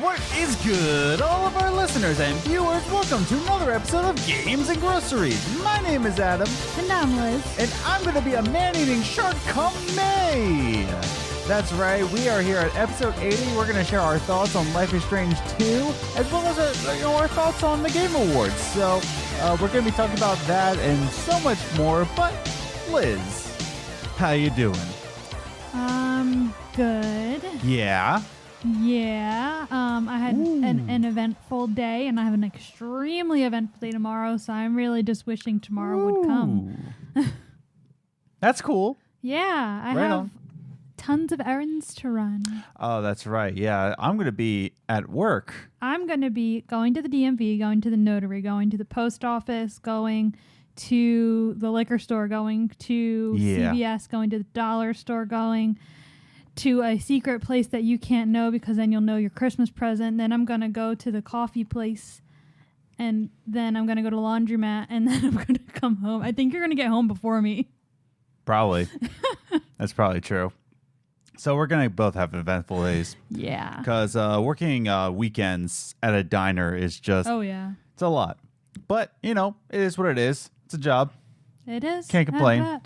What is good, all of our listeners and viewers? Welcome to another episode of Games and Groceries. My name is Adam. And I'm Liz. And I'm going to be a man-eating shark come May. That's right, we are here at episode 80. We're going to share our thoughts on Life is Strange 2, as well as our thoughts on the Game Awards. So we're going to be talking about that and so much more. But Liz, how you doing? Good. Yeah. Yeah. I had an eventful day, and I have an extremely eventful day tomorrow, so I'm really just wishing tomorrow would come. That's cool. Yeah. I have tons of errands to run. Oh, that's right. Yeah. I'm going to be at work. I'm going to be going to the DMV, going to the notary, going to the post office, going to the liquor store, going to CVS, going to the dollar store, going to a secret place that you can't know because then you'll know your Christmas present. Then I'm going to go to the coffee place, and then I'm going to go to the laundromat, and then I'm going to come home. I think you're going to get home before me. Probably. That's probably true. So we're going to both have eventful days. Yeah. Because working weekends at a diner is just... Oh, yeah. It's a lot. But, you know, it is what it is. It's a job. It is. Can't complain.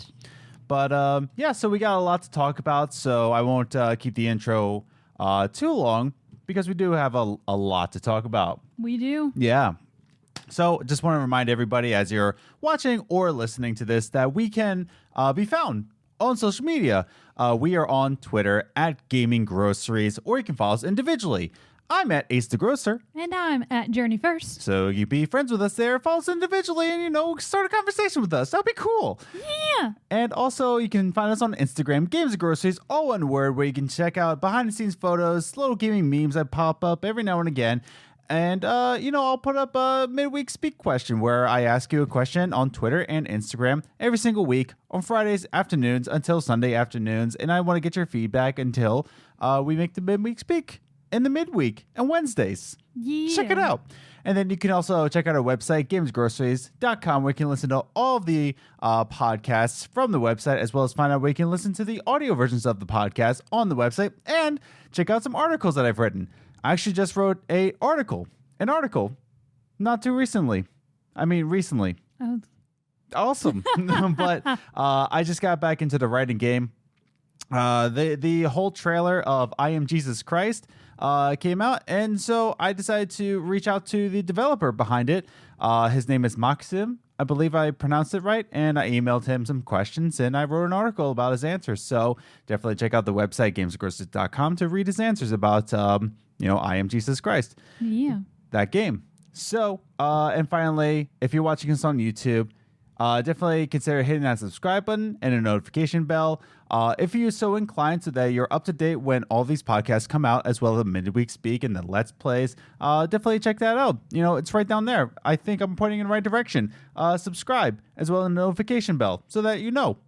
But, yeah, so we got a lot to talk about, so I won't keep the intro too long because we do have a lot to talk about. We do. Yeah. So just want to remind everybody as you're watching or listening to this that we can be found on social media. We are on Twitter at Gaming Groceries, or you can follow us individually. I'm at Ace the Grocer. And I'm at Journey First. So you be friends with us there, follow us individually, and, you know, start a conversation with us. That'd be cool. Yeah. And also, you can find us on Instagram, Games and Groceries, all one word, where you can check out behind-the-scenes photos, little gaming memes that pop up every now and again. And, you know, I'll put up a midweek speak question where I ask you a question on Twitter and Instagram every single week on Fridays afternoons until Sunday afternoons. And I want to get your feedback until we make the midweek speak in the midweek and Wednesdays. Yeah. Check it out. And then you can also check out our website, gamesgroceries.com, where you can listen to all of the podcasts from the website, as well as find out where you can listen to the audio versions of the podcast on the website, and check out some articles that I've written. I actually just wrote an article, not too recently. I mean, recently. Oh. Awesome. But I just got back into the writing game. The whole trailer of I Am Jesus Christ came out, and so I decided to reach out to the developer behind it. His name is Maxim. I believe I pronounced it right, and I emailed him some questions, and I wrote an article about his answers. So definitely check out the website, gamesgroceries.com, to read his answers about, you know, I Am Jesus Christ. Yeah. That game. So, and finally, if you're watching us on YouTube, definitely consider hitting that subscribe button and a notification bell if you're so inclined, so that you're up to date when all these podcasts come out, as well as the midweek speak and the Let's Plays. Definitely check that out. You know, it's right down there. I think I'm pointing in the right direction. Subscribe, as well as a notification bell, so that you know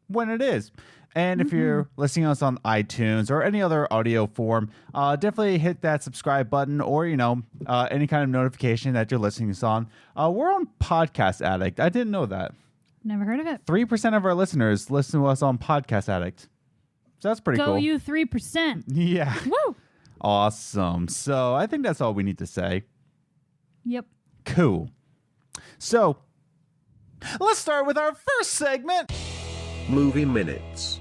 when it is. And if you're listening to us on iTunes or any other audio form, definitely hit that subscribe button, or, you know, any kind of notification that you're listening to us on. We're on Podcast Addict. I didn't know that. Never heard of it. 3% of our listeners listen to us on Podcast Addict. So that's pretty cool. Go you 3%. Yeah. Woo! Awesome. So I think that's all we need to say. Yep. Cool. So let's start with our first segment. Movie Minutes.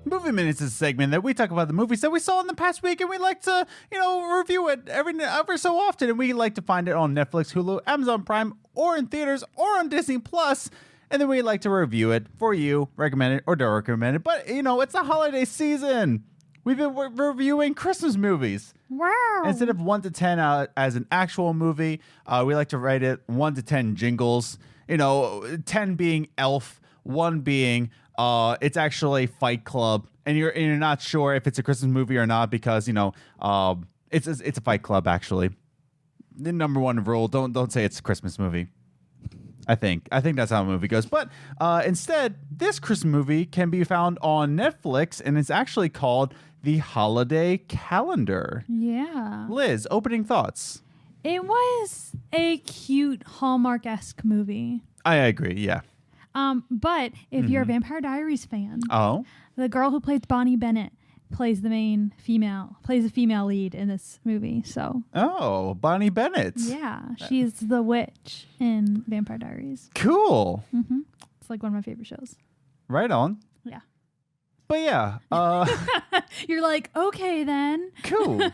Movie Minutes is a segment that we talk about the movies that we saw in the past week, and we like to, you know, review it every so often. And we like to find it on Netflix, Hulu, Amazon Prime, or in theaters, or on Disney Plus. And then we like to review it for you, recommend it or don't recommend it. But, you know, it's a holiday season. We've been reviewing Christmas movies. Wow. Instead of 1 to 10 as an actual movie, we like to rate it 1 to 10 jingles. You know, 10 being Elf, 1 being it's actually Fight Club, and you're not sure if it's a Christmas movie or not because, you know, it's a Fight Club actually. The number one rule: don't say it's a Christmas movie. I think that's how the movie goes. But instead, this Christmas movie can be found on Netflix, and it's actually called The Holiday Calendar. Yeah. Liz, opening thoughts. It was a cute Hallmark-esque movie. I agree. Yeah. But if you're a Vampire Diaries fan, Oh, the girl who plays Bonnie Bennett plays the female lead in this movie. So Bonnie Bennett. yeah, she's the witch in Vampire Diaries. Cool. It's like one of my favorite shows. Right on. Yeah. But yeah, You're like, okay then. cool.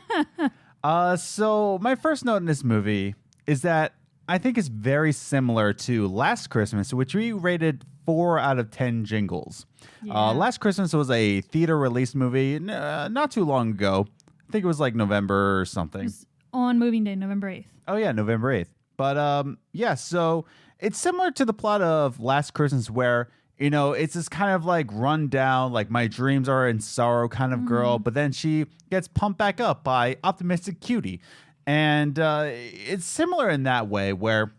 So my first note in this movie is that I think it's very similar to Last Christmas, which we rated 4 out of 10 jingles. Yeah. Last Christmas was a theater release movie not too long ago. I think it was like November or something. It was on moving day, November 8th. Oh yeah, November 8th. But yeah, so it's similar to the plot of Last Christmas where, it's this kind of like run down, like my dreams are in sorrow kind of girl, but then she gets pumped back up by optimistic cutie. And it's similar in that way where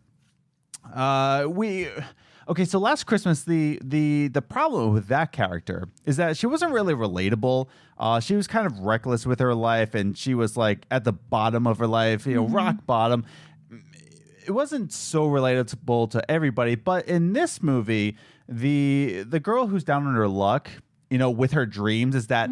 so Last Christmas, the problem with that character is that she wasn't really relatable. She was kind of reckless with her life, and she was like at the bottom of her life, rock bottom. It wasn't so relatable to everybody, but in this movie, the girl who's down on her luck, with her dreams is that,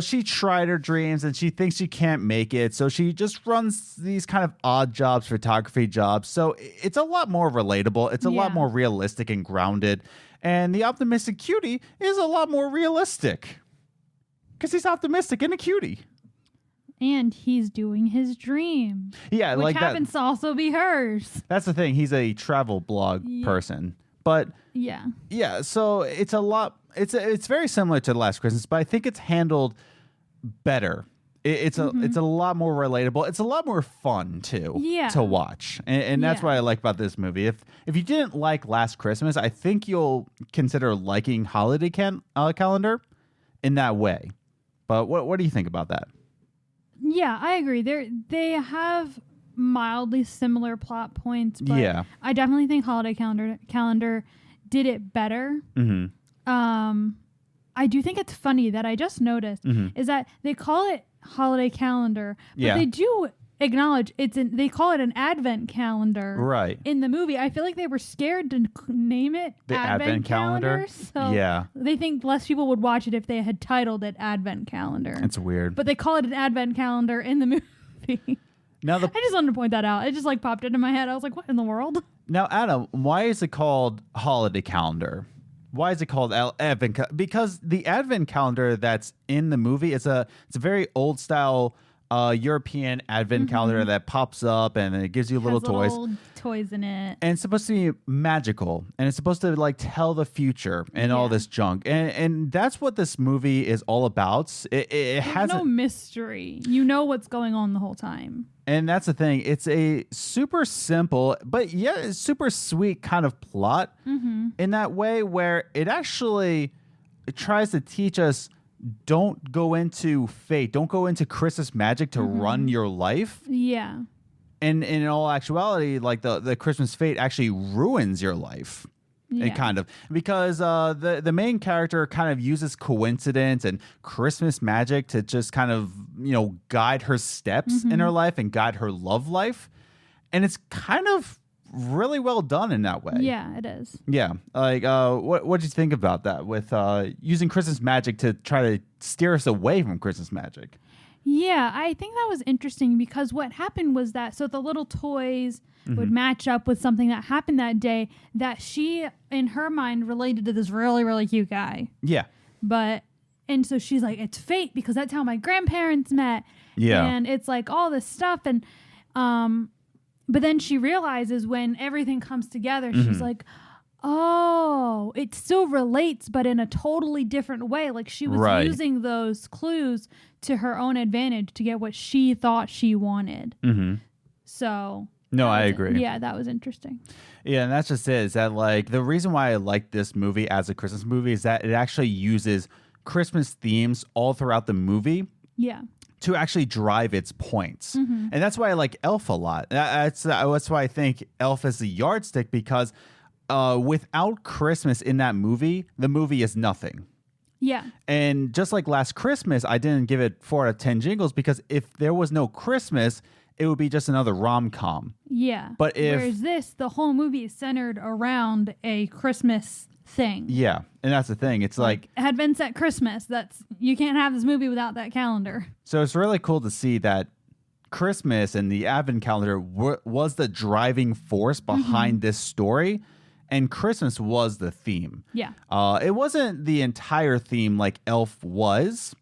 she tried her dreams and she thinks she can't make it. So she just runs these kind of odd jobs, photography jobs. So it's a lot more relatable. It's a lot more realistic and grounded. And the optimistic cutie is a lot more realistic because he's optimistic and a cutie. And he's doing his dream. Yeah, which like happens to also be hers. That's the thing. He's a travel blog person. But yeah, so it's a lot. It's very similar to Last Christmas, but I think it's handled better. It's a lot more relatable. It's a lot more fun too to watch, and that's what I like about this movie. If you didn't like Last Christmas, I think you'll consider liking Holiday Calendar in that way. But what do you think about that? Yeah, I agree. They have mildly similar plot points, but I definitely think Holiday Calendar did it better. I do think it's funny that I just noticed is that they call it Holiday Calendar, but they do acknowledge they call it an Advent Calendar right in the movie. I feel like they were scared to name it the Advent Calendar. So they think less people would watch it if they had titled it Advent Calendar. It's weird. But they call it an Advent Calendar in the movie. Now I just wanted to point that out. It just like popped into my head. I was like, what in the world? Now, Adam, why is it called Holiday Calendar? Why is it called Advent? Because the Advent calendar that's in the movie is it's a very old style European Advent calendar that pops up and it gives you little toys in it. And it's supposed to be magical and it's supposed to like tell the future and all this junk. And that's what this movie is all about. It has no mystery. You know what's going on the whole time. And that's the thing. It's a super simple, but super sweet kind of plot in that way where it tries to teach us don't go into fate. Don't go into Christmas magic to run your life. Yeah. And in all actuality, like the Christmas fate actually ruins your life. Yeah. It kind of, because the main character kind of uses coincidence and Christmas magic to just kind of, guide her steps in her life and guide her love life. And it's kind of really well done in that way. Yeah, it is. Yeah. Like, what did you think about that with using Christmas magic to try to steer us away from Christmas magic? Yeah, I think that was interesting because what happened was that, so the little toys would match up with something that happened that day that she, in her mind, related to this really, really cute guy. Yeah. And so she's like, it's fate because that's how my grandparents met. Yeah. And it's like all this stuff. And, but then she realizes when everything comes together, she's like, oh, it still relates, but in a totally different way. Like she was using those clues to her own advantage to get what she thought she wanted. So. No, I agree. Yeah, that was interesting. Yeah, and that's just it. Is that like the reason why I like this movie as a Christmas movie is that it actually uses Christmas themes all throughout the movie. Yeah. To actually drive its points. And that's why I like Elf a lot. That's why I think Elf is the yardstick because without Christmas in that movie, the movie is nothing. Yeah. And just like Last Christmas, I didn't give it 4 out of 10 jingles because if there was no Christmas, it would be just another rom-com. Yeah. But whereas this, the whole movie is centered around a Christmas thing. Yeah, and that's the thing. It's like it had been set Christmas. You can't have this movie without that calendar. So it's really cool to see that Christmas and the Advent calendar was the driving force behind this story, and Christmas was the theme. Yeah. It wasn't the entire theme like Elf was,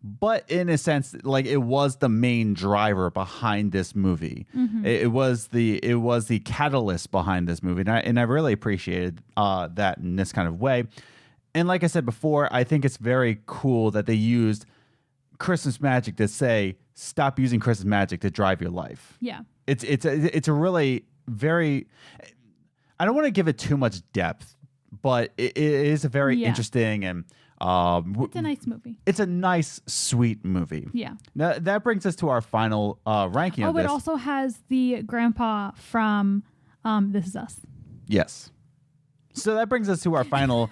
but in a sense, like it was the main driver behind this movie. It was the catalyst behind this movie, and I really appreciated that in this kind of way. And like I said before, I think it's very cool that they used Christmas magic to say stop using Christmas magic to drive your life. Yeah, it's a really very. I don't want to give it too much depth, but it is a very interesting and. It's a nice movie. It's a nice, sweet movie. Yeah. Now, that brings us to our final ranking of this. It also has the grandpa from This Is Us. Yes. So that brings us to our final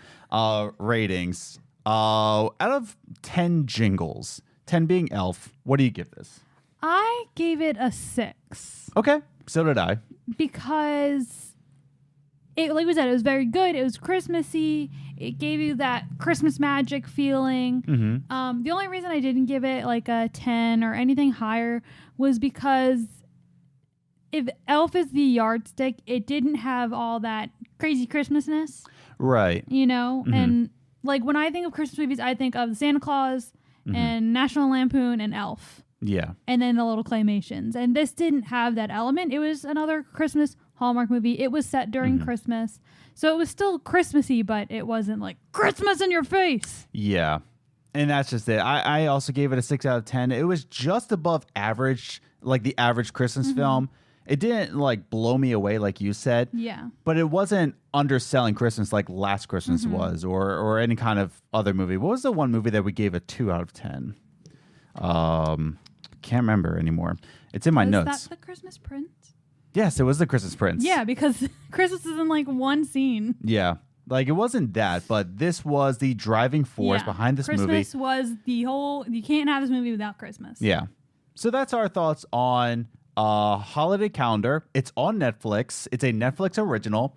ratings. Out of 10 jingles, 10 being Elf, what do you give this? I gave it a 6. Okay. So did I. Because, like we said, it was very good. It was Christmassy. It gave you that Christmas magic feeling. The only reason I didn't give it like a 10 or anything higher was because if Elf is the yardstick, it didn't have all that crazy Christmasness. Right. You know? And like when I think of Christmas movies, I think of Santa Claus and National Lampoon and Elf. Yeah. And then the little claymations. And this didn't have that element. It was another Christmas Hallmark movie. It was set during Christmas. So it was still Christmassy, but it wasn't like Christmas in your face. Yeah. And that's just it. I also gave it a 6 out of 10. It was just above average, like the average Christmas film. It didn't like blow me away like you said. Yeah. But it wasn't underselling Christmas like Last Christmas was or any kind of other movie. What was the one movie that we gave a 2 out of 10? Can't remember anymore. It's in my notes. Was that the Christmas Prince? Yes, it was the Christmas Prince. Yeah, because Christmas is in like one scene. Yeah. Like it wasn't that, but this was the driving force behind this movie. Christmas was the whole, you can't have this movie without Christmas. Yeah. So that's our thoughts on Holiday Calendar. It's on Netflix. It's a Netflix original.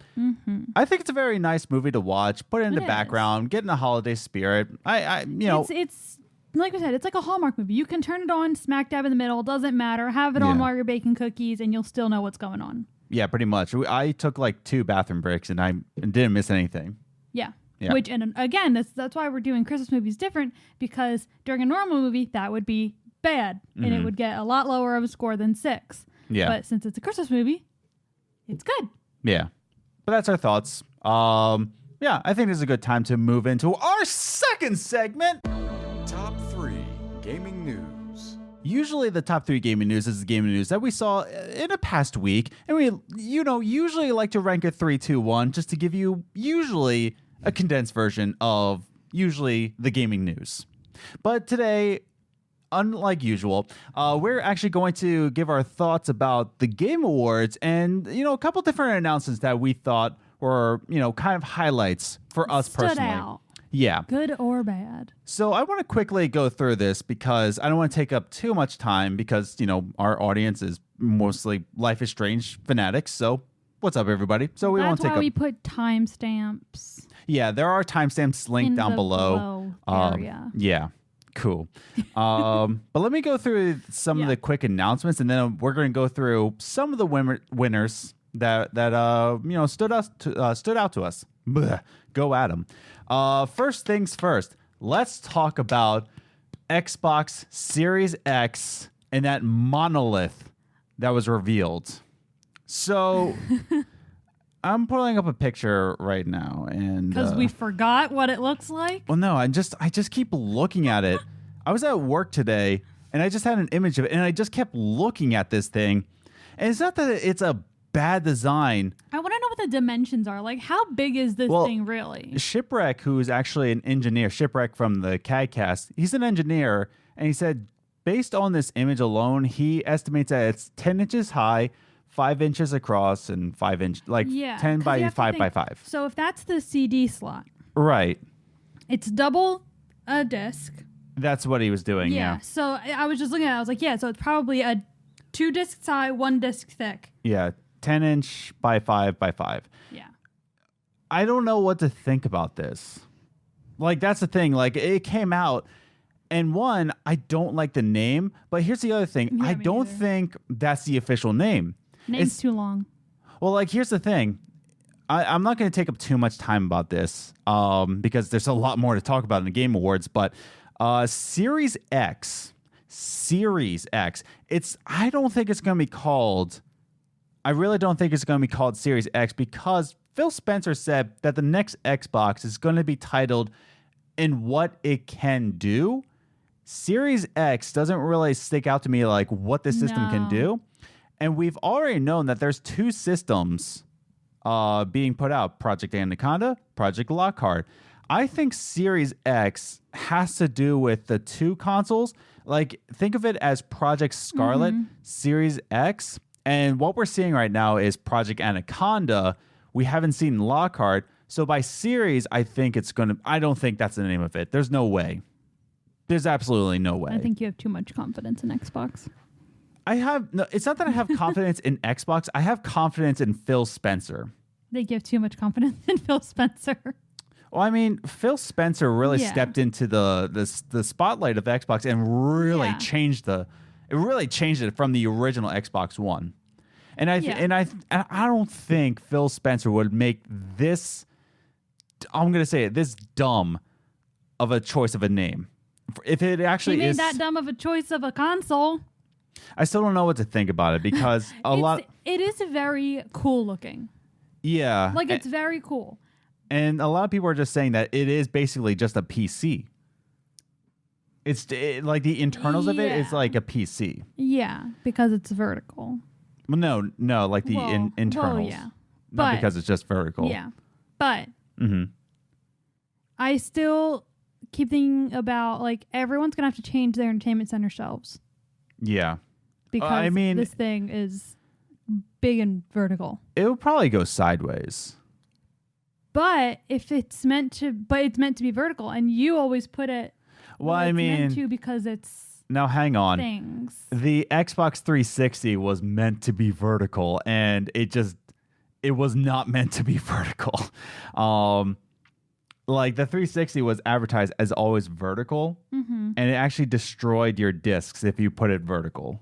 I think it's a very nice movie to watch. Put it in the background, get in the holiday spirit. It's like I said, it's like a Hallmark movie. You can turn it on smack dab in the middle. Doesn't matter. Have it on while you're baking cookies, and you'll still know what's going on. Yeah, pretty much. I took like 2 bathroom breaks, and I didn't miss anything. Yeah. Which, and again, that's why we're doing Christmas movies different, because during a normal movie, that would be bad, and it would get a lot lower of a score than 6. Yeah. But since it's a Christmas movie, it's good. Yeah. But that's our thoughts. Yeah, I think this is a good time to move into our second segment. Top 3 Gaming News. Usually the top 3 gaming news is the gaming news that we saw in a past week. And we, usually like to rank it 3, 2, 1 just to give you usually a condensed version of usually the gaming news. But today, unlike usual, we're actually going to give our thoughts about the Game Awards and, a couple different announcements that we thought were, kind of highlights for us personally. Out. Yeah. Good or bad. So I want to quickly go through this because I don't want to take up too much time because, our audience is mostly Life is Strange fanatics. So what's up, everybody? So we won't take up. That's why we put timestamps. Yeah, there are timestamps linked down below. Area. Yeah. Cool. But let me go through some of the quick announcements, and then we're going to go through some of the winners that stood out to us. Blech. Go at them. First things first. Let's talk about Xbox Series X and that monolith that was revealed. So I'm pulling up a picture right now, and because we forgot what it looks like. Well, no, I just keep looking at it. I was at work today, and I just had an image of it, and I just kept looking at this thing. And it's not that it's a bad design. I want to know what the dimensions are. Like, how big is this thing really? Shipwreck, who's actually an engineer, Shipwreck from the CADcast, he's an engineer, and he said, based on this image alone, he estimates that it's 10 inches high, 5 inches across, and 5 inch, 10 by 5 by 5. So if that's the CD slot, right? It's double a disc. That's what he was doing. Yeah. So I was just looking at it. I was like, so it's probably a 2 discs high, 1 disc thick. Yeah. 10 inch by 5 by 5. Yeah. I don't know what to think about this. Like, that's the thing. Like, it came out, and one, I don't like the name. But here's the other thing. Yeah, I me don't neither. think that's the official name. Name's too long. Well, like, here's the thing. I'm not going to take up too much time about this because there's a lot more to talk about in the Game Awards. But Series X, I don't think it's going to be called. I really don't think it's going to be called Series X because Phil Spencer said that the next Xbox is going to be titled in what it can do. Series X doesn't really stick out to me like what the system can do. And we've already known that there's 2 systems being put out, Project Anaconda, Project Lockhart. I think Series X has to do with the 2 consoles. Like, think of it as Project Scarlet, Series X. And what we're seeing right now is Project Anaconda. We haven't seen Lockhart. So by series, I think it's going to... I don't think that's the name of it. There's no way. There's absolutely no way. I think you have too much confidence in Xbox. No, it's not that I have confidence in Xbox. I have confidence in Phil Spencer. They give too much confidence in Phil Spencer. Well, I mean, Phil Spencer really stepped into the spotlight of Xbox and really changed it from the original Xbox One. And I don't think Phil Spencer would make this, I'm going to say it, this dumb of a choice of a name. If it actually he made that dumb of a choice of a console. I still don't know what to think about it because it is very cool looking. Yeah. Like, it's very cool. And a lot of people are just saying that it is basically just a PC. Like the internals of it is like a PC. Yeah, because it's vertical. Well, no, like the internals. Well, yeah. Not because it's just vertical. Yeah. But I still keep thinking about, like, everyone's going to have to change their entertainment center shelves. Yeah. Because this thing is big and vertical. It would probably go sideways. But it's meant to be vertical, and you always put it. Well, it's meant to because it's. Now hang on. Things. The Xbox 360 was meant to be vertical, and it was not meant to be vertical. Like the 360 was advertised as always vertical, and it actually destroyed your discs if you put it vertical.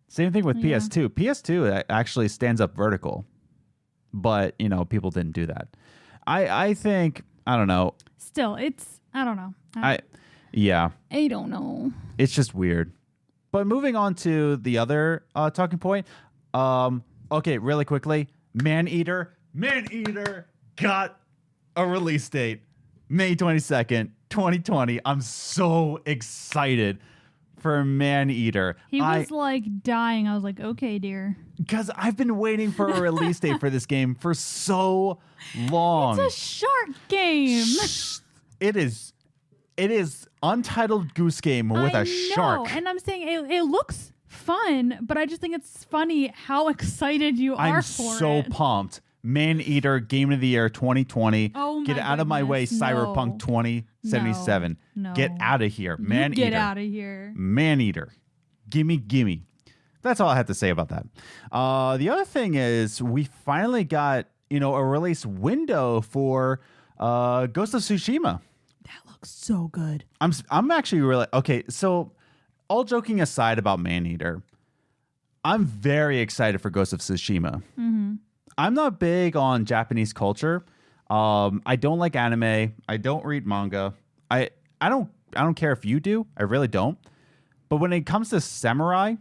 Same thing with PS2. PS2 actually stands up vertical, but people didn't do that. I think, I don't know. Still, I don't know. I don't know. It's just weird. But moving on to the other talking point. Okay, really quickly. Maneater got a release date. May 22nd, 2020. I'm so excited for Maneater. He was like dying. I was like, okay, dear. Because I've been waiting for a release date for this game for so long. It's a shark game. It is Untitled Goose Game with a shark. And I'm saying it looks fun, but I just think it's funny how excited you are for it. I'm so pumped. Maneater Game of the Year 2020. Oh, get out of my way, Cyberpunk 2077. No. Get out of here. Maneater. Get out of here. Maneater. Gimme. That's all I have to say about that. The other thing is we finally got, a release window for Ghost of Tsushima. That looks so good. I'm actually really okay. So, all joking aside about Maneater, I'm very excited for Ghost of Tsushima. Mm-hmm. I'm not big on Japanese culture. I don't like anime. I don't read manga. I don't care if you do. I really don't. But when it comes to samurai,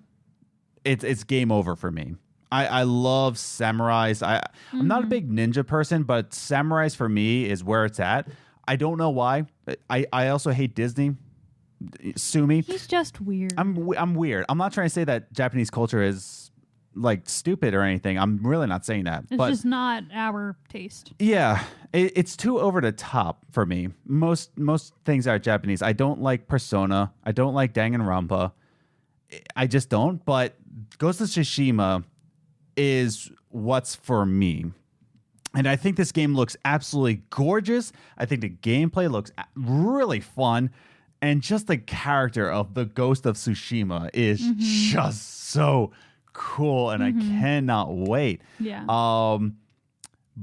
it's game over for me. I love samurais. I'm not a big ninja person, but samurais for me is where it's at. I don't know why. I also hate Disney. Sue me. He's just weird. I'm weird. I'm not trying to say that Japanese culture is like stupid or anything. I'm really not saying that. It's just not our taste. Yeah, it's too over the top for me. Most things are Japanese. I don't like Persona. I don't like Danganronpa. I just don't. But Ghost of Tsushima is what's for me. And I think this game looks absolutely gorgeous. I think the gameplay looks really fun. And just the character of the Ghost of Tsushima is just so cool. And I cannot wait. Yeah.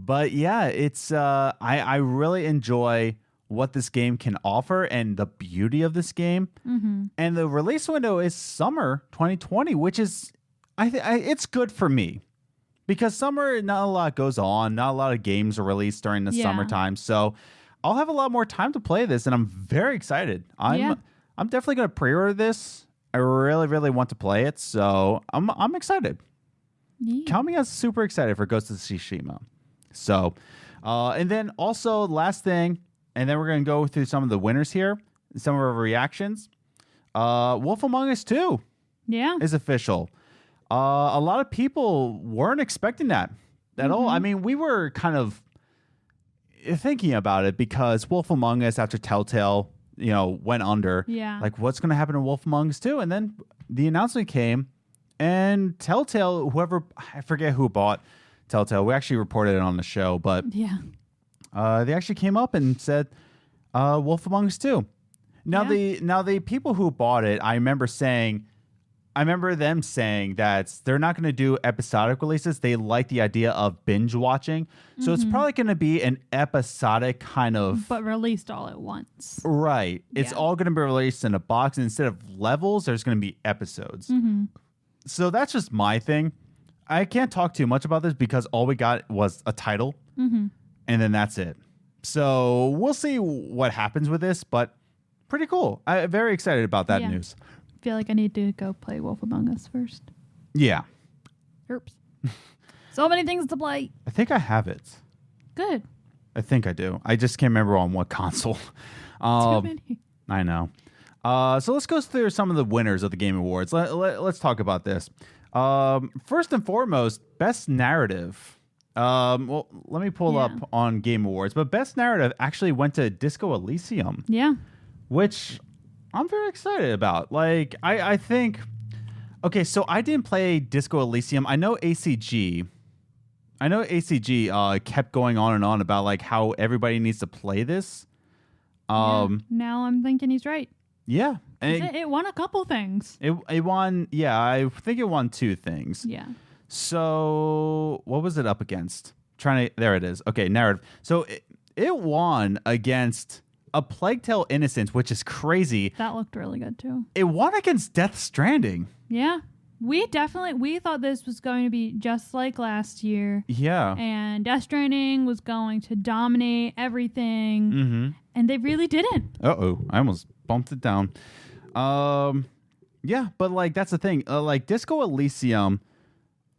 But yeah, it's I really enjoy what this game can offer and the beauty of this game. Mm-hmm. And the release window is summer 2020, which is it's good for me because summer not a lot goes on, not a lot of games are released during the summertime. So I'll have a lot more time to play this, and I'm very excited. I'm definitely going to pre-order this. I really, really want to play it, so I'm excited. Yeah. Count me as super excited for Ghost of Tsushima. So, and then also last thing, and then we're going to go through some of the winners here, some of our reactions. Wolf Among Us 2 is official. A lot of people weren't expecting that at all. I mean, we were kind of thinking about it because Wolf Among Us after Telltale, went under. Yeah. Like, what's going to happen to Wolf Among Us 2? And then the announcement came, and Telltale, I forget who bought Telltale. We actually reported it on the show, but they actually came up and said Wolf Among Us 2. Now the people who bought it, I remember them saying that they're not going to do episodic releases. They like the idea of binge watching. So it's probably going to be an episodic kind of... But released all at once. Right. It's all going to be released in a box. And instead of levels, there's going to be episodes. So that's just my thing. I can't talk too much about this because all we got was a title. And then that's it. So we'll see what happens with this, but pretty cool. I'm very excited about that news. I feel like I need to go play Wolf Among Us first. Yeah. Oops. So many things to play. I think I have it. Good. I think I do. I just can't remember on what console. Too many. I know. So let's go through some of the winners of the Game Awards. Let's talk about this. First and foremost, Best Narrative. Well, let me pull up on Game Awards. But Best Narrative actually went to Disco Elysium. Yeah. Which I'm very excited about. Like, I think... Okay, so I didn't play Disco Elysium. I know ACG kept going on and on about like how everybody needs to play this. Now I'm thinking he's right. Yeah. And it won a couple things. It won, I think it won 2 things. Yeah. So what was it up against? There it is. Okay, narrative. So it won against A Plague Tale: Innocence, which is crazy. That looked really good too. It won against Death Stranding. Yeah. We thought this was going to be just like last year. Yeah. And Death Stranding was going to dominate everything. And they really didn't. Uh-oh. I almost bumped it down. Yeah, but like that's the thing. Like Disco Elysium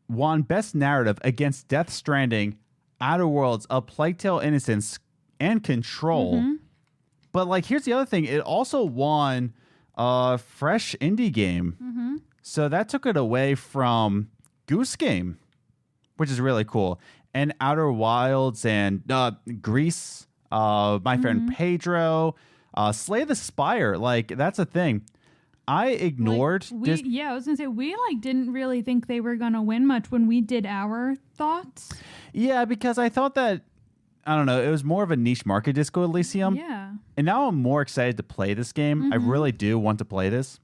won Best Narrative against Death Stranding, Outer Worlds, A Plague Tale: Innocence, and Control. But like here's the other thing. It also won Fresh Indie Game. So that took it away from Goose Game, which is really cool. And Outer Wilds and Grease, My Friend Pedro, Slay the Spire. Like, that's a thing. I ignored... I was going to say, we didn't really think they were going to win much when we did our thoughts. Yeah, because I thought that, I don't know, it was more of a niche market, Disco Elysium. Yeah. And now I'm more excited to play this game. I really do want to play this.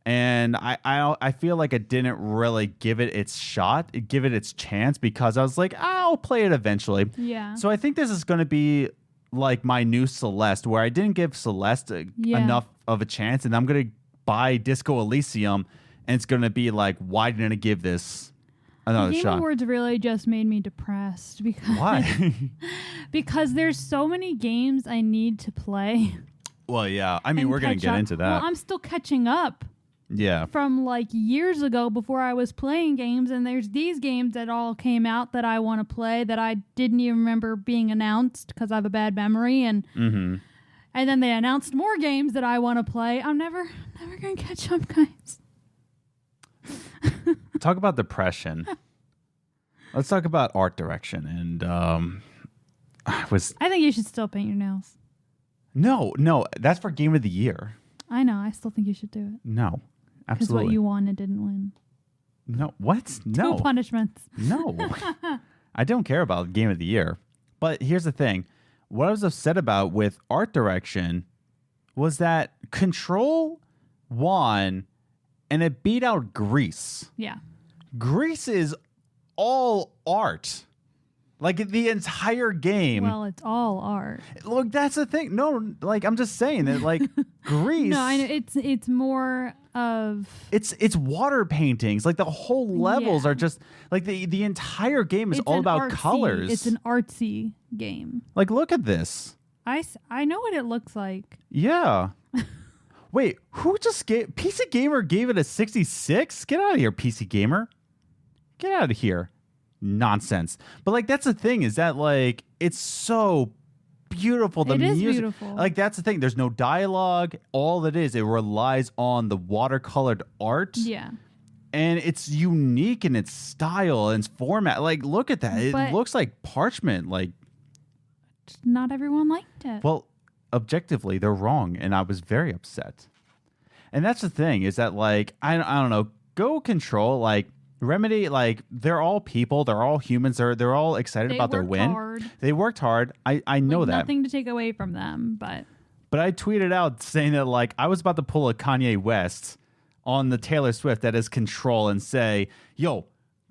And I feel like I didn't really give it its shot, give it its chance, because I was like, I'll play it eventually. Yeah. So I think this is going to be like my new Celeste, where I didn't give Celeste enough of a chance, and I'm going to buy Disco Elysium, and it's going to be like, why didn't I give this another shot? The Game Awards really just made me depressed. Why? Because there's so many games I need to play. Well, yeah. I mean, we're going to get into that. Well, I'm still catching up. Yeah. From like years ago before I was playing games, and there's these games that all came out that I want to play that I didn't even remember being announced because I have a bad memory, and and then they announced more games that I want to play. I'm never gonna catch up, guys. Talk about depression. Let's talk about art direction. And I think you should still paint your nails. No, that's for Game of the Year. I know. I still think you should do it. No. Absolutely. Because what you won, it didn't win. No. What? No. 2 punishments. No. I don't care about Game of the Year. But here's the thing. What I was upset about with art direction was that Control won and it beat out Grease. Yeah. Grease is all art. Like the entire game. Well, it's all art. Look, that's the thing. No, like I'm just saying that like Greece. No, I know it's more of it's water paintings. Like the whole levels Yeah. are just like the entire game is it's all an about artsy- colors. It's an artsy game. Like look at this. I know what it looks like. Yeah. Wait, who just gave PC Gamer gave it a 66? Get out of here, PC Gamer. Get out of here. Nonsense. But like that's the thing is that like it's so beautiful. The It is music, beautiful. like that's the thing. There's no dialogue. All it is, it relies on the watercolored art. Yeah. And it's unique in its style and its format. Like look at that. It But- looks like parchment. Like Not everyone liked it. well, objectively, they're wrong, and I was very upset. And that's the thing is that like I don't know. Go Control like. Remedy, like they're all people, they're all humans, they're all excited They about their worked win. hard. They worked hard. I know that. Nothing to take away from them, but But I tweeted out saying that like I was about to pull a Kanye West on the Taylor Swift that is Control and say, "Yo,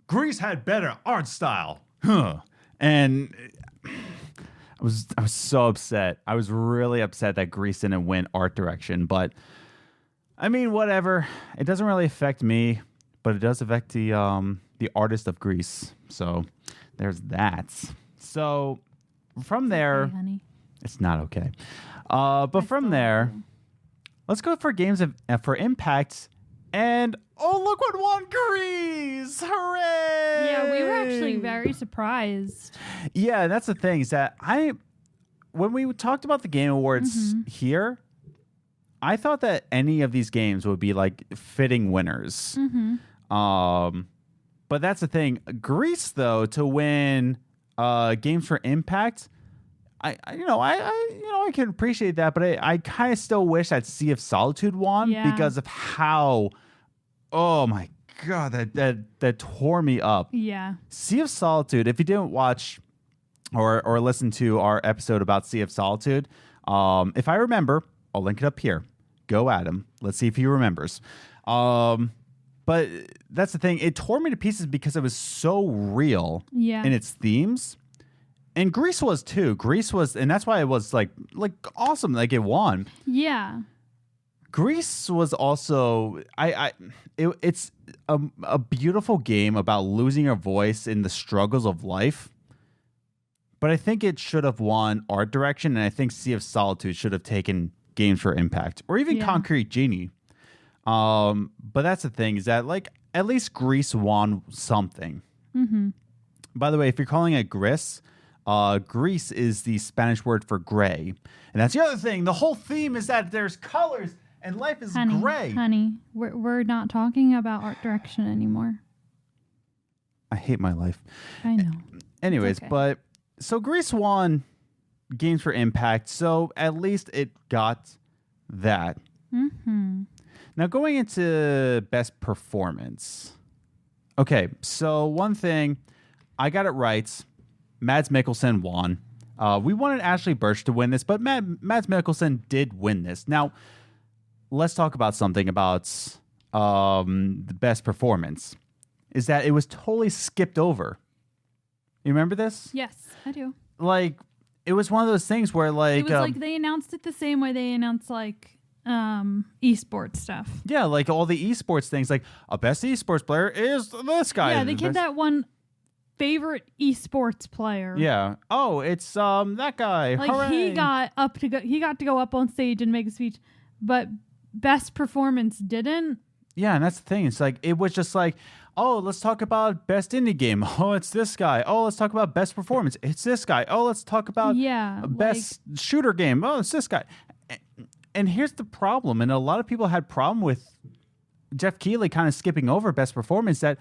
Grease had better art style." Huh. And I was so upset. I was really upset that Grease didn't win art direction, but I mean, whatever. It doesn't really affect me. But it does affect the artist of Greece. So there's that. So from there, hey, honey. it's not okay. But from there, let's go for games for impact. And oh, look what won Greece! Hooray! Yeah, we were actually very surprised. Yeah, that's the thing is that when we talked about the Game Awards here, I thought that any of these games would be like fitting winners. But that's the thing. Greece, though, to win games for impact, I can appreciate that, but I kind of still wish that Sea of Solitude won because of how, oh my god, that tore me up. Yeah. Sea of Solitude. If you didn't watch or listen to our episode about Sea of Solitude, if I remember, I'll link it up here. Go at him. Let's see if he remembers. But that's the thing. It tore me to pieces because it was so real in its themes. And Greece was too. Greece was, and that's why it was like awesome. Like it won. Yeah. Greece was also, it's a beautiful game about losing your voice in the struggles of life. But I think it should have won art direction, and I think Sea of Solitude should have taken games for impact, or even Concrete Genie. But that's the thing is that like at least Greece won something. By the way, if you're calling it gris, gris is the Spanish word for gray, and that's the other thing. The whole theme is that there's colors and life is gray. Honey, we're not talking about art direction anymore. I hate my life. I know. Anyways, okay. but so Greece won games for impact, so at least it got that. Now, going into best performance. Okay, so one thing, I got it right. Mads Mikkelsen won. We wanted Ashley Birch to win this, but Mads Mikkelsen did win this. Now, let's talk about something about the best performance. Is that it was totally skipped over. You remember this? Yes, I do. Like, it was one of those things where like... It was like they announced it the same way they announced like esports stuff. Yeah, like all the esports things, like a best esports player is this guy. Yeah, they get that one favorite esports player. Yeah. Oh, it's that guy. Like Hooray. he got to go up on stage and make a speech, but best performance didn't. Yeah, and that's the thing. It's like it was just like, oh, let's talk about best indie game. Oh, it's this guy. Oh, let's talk about best performance. It's this guy. Oh, let's talk about best shooter game. Oh, it's this guy. And here's the problem, and a lot of people had problem with Jeff Keighley kind of skipping over best performance, that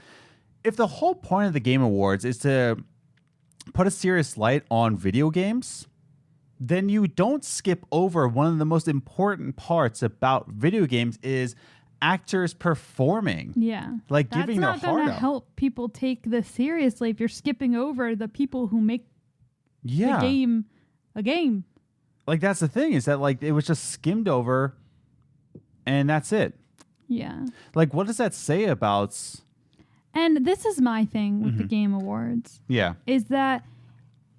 if the whole point of the Game Awards is to put a serious light on video games, then you don't skip over one of the most important parts about video games is actors performing. Yeah. Like giving their That's heart not going to out. help people take this seriously if you're skipping over the people who make Yeah. the game a game. Like that's the thing is that like it was just skimmed over and that's it. Yeah. Like what does that say about... And this is my thing with the Game Awards. Yeah. Is that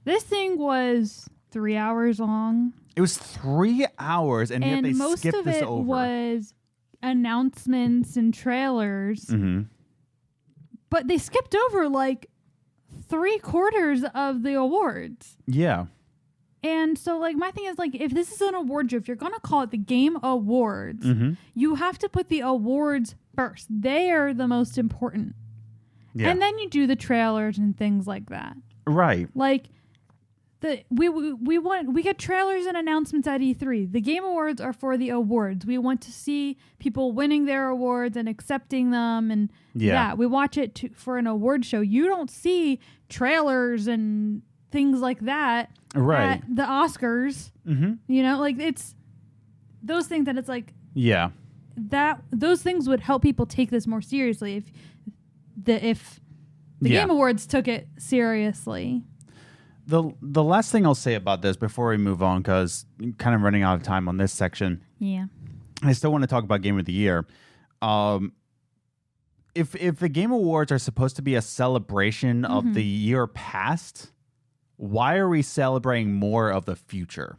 This thing was 3 hours long. It was 3 hours, and yet they most skipped of this it over. was announcements and trailers. Mm-hmm. But they skipped over like 3/4 of the awards. Yeah. And so, like, my thing is, like, if this is an award show, if you're going to call it the Game Awards, you have to put the awards first. They are the most important. Yeah. And then you do the trailers and things like that. Right. Like, we get trailers and announcements at E3. The Game Awards are for the awards. We want to see people winning their awards and accepting them, and we watch it for an award show. You don't see trailers and things like that at the Oscars. You know, like, it's those things that it's like, that those things would help people take this more seriously if the Game Awards took it seriously. The last thing I'll say about this before we move on, because I'm kind of running out of time on this section. Yeah. I still want to talk about Game of the Year. If the Game Awards are supposed to be a celebration of the year past, why are we celebrating more of the future?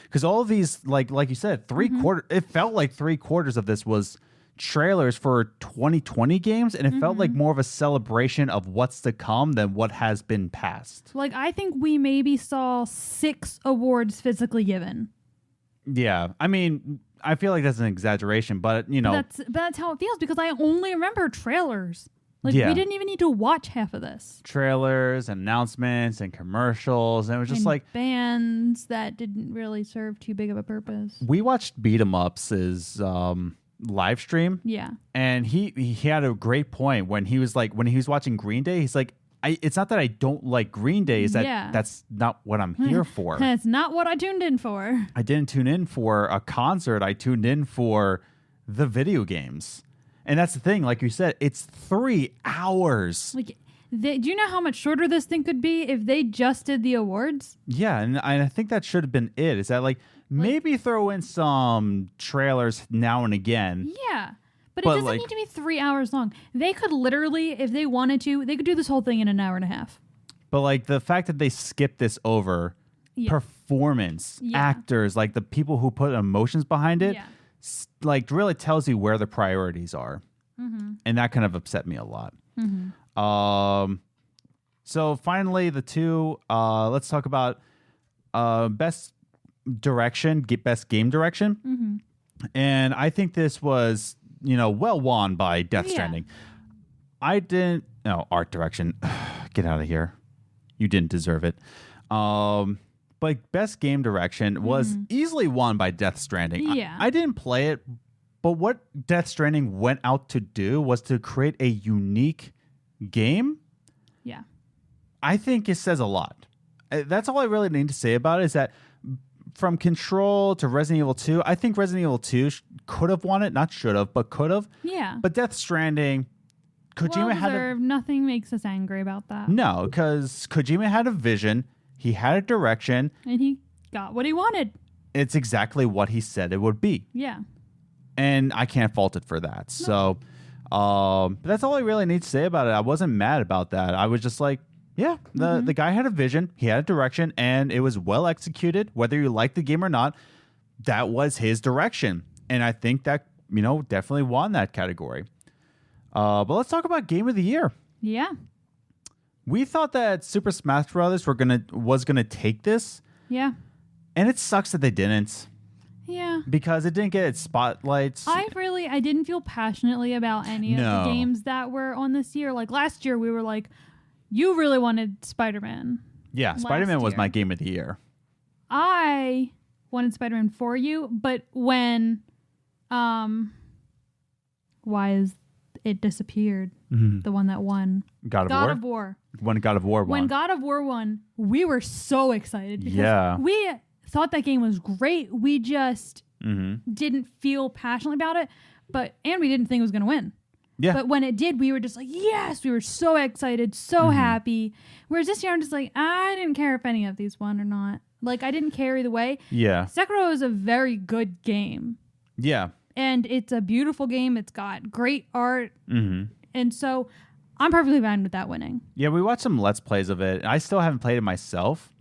Because all of these, like you said, it felt like 3/4 of this was trailers for 2020 games, and it felt like more of a celebration of what's to come than what has been past. Like, I think we maybe saw 6 awards physically given. Yeah, I mean, I feel like that's an exaggeration, but you know, but that's how it feels, because I only remember trailers. Like, we didn't even need to watch half of this. Trailers and announcements and commercials, and it was just like bands that didn't really serve too big of a purpose. We watched Beat 'em Ups' live stream. Yeah. And he had a great point when he was watching Green Day, he's like, it's not that I don't like Green Day, is that that's not what I'm here for. That's not what I tuned in for. I didn't tune in for a concert. I tuned in for the video games. And that's the thing, like you said, it's 3 hours. Like, do you know how much shorter this thing could be if they just did the awards? Yeah, and I think that should have been it. Is that maybe throw in some trailers now and again. Yeah. But it doesn't need to be 3 hours long. They could literally, if they wanted to, they could do this whole thing in an hour and a half. But like the fact that they skipped this over, performance, actors, like the people who put emotions behind it, like really tells you where the priorities are. And that kind of upset me a lot. So finally, the two, let's talk about best direction, best game direction. And I think this was, well won by Death Stranding. Art direction. Get out of here. You didn't deserve it. But best game direction was easily won by Death Stranding. Yeah. I didn't play it, but what Death Stranding went out to do was to create a unique game. Yeah. I think it says a lot. That's all I really need to say about it, is that from Control to Resident Evil 2, I think Resident Evil 2 could have won it. Not should have, but could have. Yeah. But Death Stranding, Kojima had nothing makes us angry about that. No, because Kojima had a vision. He had a direction. And he got what he wanted. It's exactly what he said it would be. Yeah. And I can't fault it for that. No. So that's all I really need to say about it. I wasn't mad about that. I was just like, yeah, the guy had a vision. He had a direction, and it was well executed. Whether you like the game or not, that was his direction. And I think that, definitely won that category. But let's talk about Game of the Year. Yeah. We thought that Super Smash Brothers was gonna take this. Yeah. And it sucks that they didn't. Yeah. Because it didn't get its spotlights. I didn't feel passionately about any of the games that were on this year. Like last year, we were like, you really wanted Spider-Man. Yeah, Spider-Man was my Game of the Year. I wanted Spider-Man for you, but when it disappeared, the one that won. God of War? When God of War won. When God of War won, we were so excited. Because we thought that game was great. We just didn't feel passionately about it. And we didn't think it was going to win. Yeah. But when it did, we were just like, yes, we were so excited, so happy. Whereas this year, I'm just like, I didn't care if any of these won or not. Like, I didn't care either way. Yeah. Sekiro is a very good game. Yeah. And it's a beautiful game. It's got great art. And so I'm perfectly fine with that winning. Yeah, we watched some Let's Plays of it. I still haven't played it myself.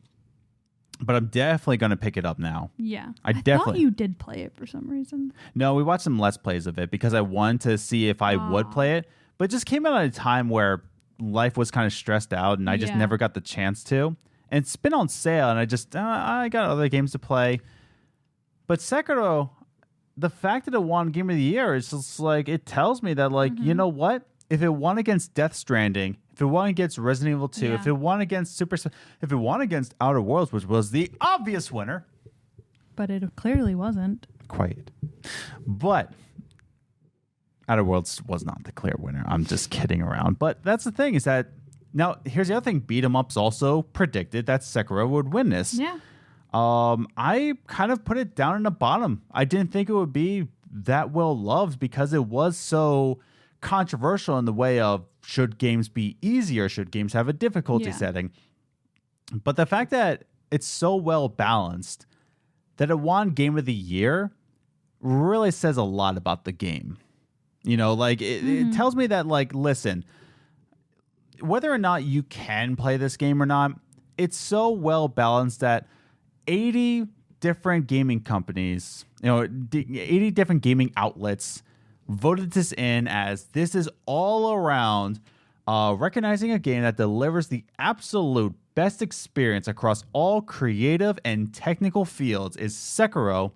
but I'm definitely going to pick it up now. Yeah. I thought definitely- you did play it for some reason. No, we watched some Let's Plays of it because I wanted to see if I would play it, but it just came out at a time where life was kind of stressed out and I just never got the chance to. And it's been on sale and I got other games to play. But Sekiro, the fact that it won Game of the Year is just like, it tells me that, like, you know what? If it won against Death Stranding, if it won against Resident Evil 2, if it won against if it won against Outer Worlds, which was the obvious winner. But it clearly wasn't. Quite. But Outer Worlds was not the clear winner. I'm just kidding around. But that's the thing is that now here's the other thing. Beat 'em ups also predicted that Sekiro would win this. Yeah. I kind of put it down in the bottom. I didn't think it would be that well loved because it was so controversial in the way of should games be easier? Should games have a difficulty setting? But the fact that it's so well balanced that it won Game of the Year really says a lot about the game. You know, like it tells me that, like, listen, whether or not you can play this game or not, it's so well balanced that 80 different gaming companies, 80 different gaming outlets voted this in as this is all around recognizing a game that delivers the absolute best experience across all creative and technical fields is Sekiro.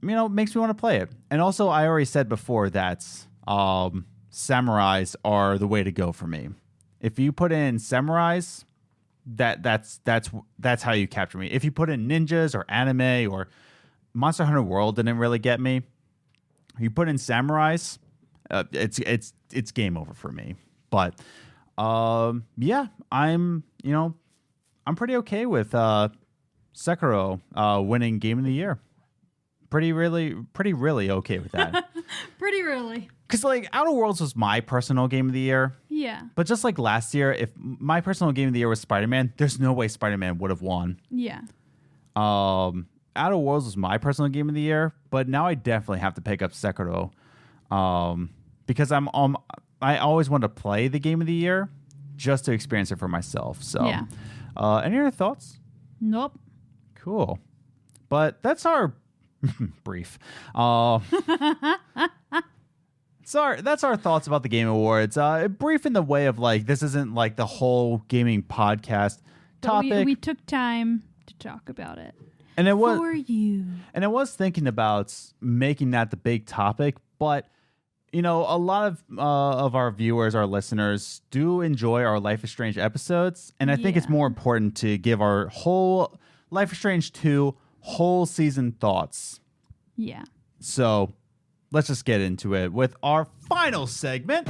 Makes me want to play it. And also, I already said before that samurais are the way to go for me. If you put in samurais, that's how you capture me. If you put in ninjas or anime or Monster Hunter World didn't really get me. You put in samurais, it's game over for me. But yeah, I'm pretty okay with Sekiro winning Game of the Year. Pretty really okay with that. Pretty really. Because, like, Outer Worlds was my personal Game of the Year. Yeah. But just like last year, if my personal Game of the Year was Spider-Man, there's no way Spider-Man would have won. Yeah. Outer Worlds was my personal Game of the Year, but now I definitely have to pick up Sekiro. Because I always want to play the Game of the Year just to experience it for myself. So, yeah. Any other thoughts? Nope. Cool. But that's our brief. That's our thoughts about the Game Awards. Brief in the way of, like, this isn't like the whole gaming podcast topic. We took time to talk about it. And it was for you. And I was thinking about making that the big topic, but a lot of our viewers, our listeners, do enjoy our Life is Strange episodes, and I think it's more important to give our whole Life is Strange 2 whole season thoughts. Yeah. So let's just get into it with our final segment.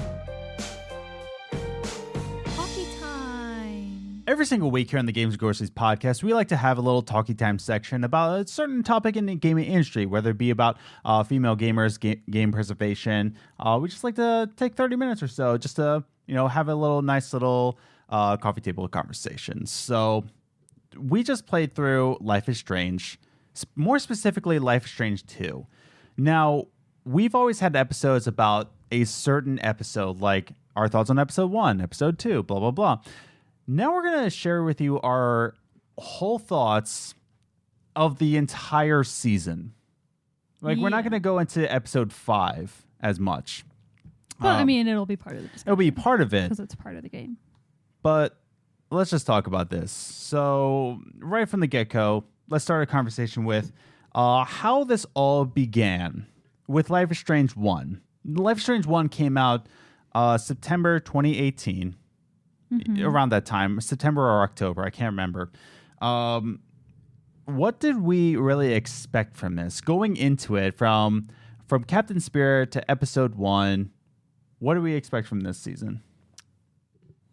Talkie time. Every single week here on the Games Groceries podcast, we like to have a little talkie time section about a certain topic in the gaming industry, whether it be about female gamers, game preservation. We just like to take 30 minutes or so just to, have a nice little coffee table conversation. So we just played through Life is Strange, more specifically Life is Strange 2. Now, we've always had episodes about a certain episode, like our thoughts on episode 1, episode 2, blah, blah, blah. Now we're going to share with you our whole thoughts of the entire season. Like, we're not going to go into episode 5 as much. Well, it'll be part of the discussion. It'll be part of it. Because it's part of the game. But let's just talk about this. So, right from the get-go, let's start a conversation with how this all began with Life is Strange 1. Life is Strange 1 came out September 2018, around that time, September or October, I can't remember. What did we really expect from this? Going into it, from Captain Spirit to episode 1, what do we expect from this season?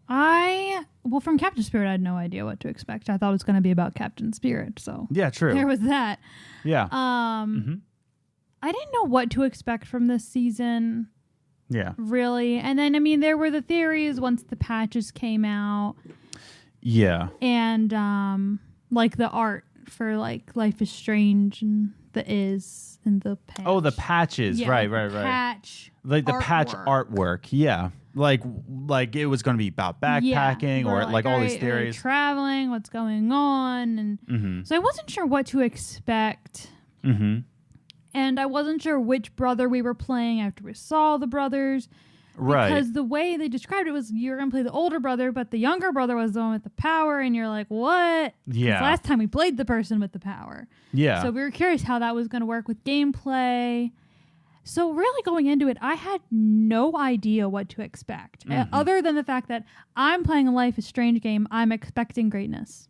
From Captain Spirit, I had no idea what to expect. I thought it was going to be about Captain Spirit, so yeah, true. There was that. Yeah. I didn't know what to expect from this season. Yeah. Really. And then, there were the theories once the patches came out. Yeah. And, like, the art for, like, Life is Strange and the is in the patch. Oh, the patches. Yeah, right. Patch. Like the patch artwork. Yeah. Like it was going to be about backpacking or like all these theories. Traveling, what's going on. And so I wasn't sure what to expect. Mm-hmm. And I wasn't sure which brother we were playing after we saw the brothers. Right. Because the way they described it was you're going to play the older brother, but the younger brother was the one with the power. And you're like, what? Yeah. 'Cause last time we played the person with the power. Yeah. So we were curious how that was going to work with gameplay. So really going into it, I had no idea what to expect. Other than the fact that I'm playing a Life is Strange game, I'm expecting greatness.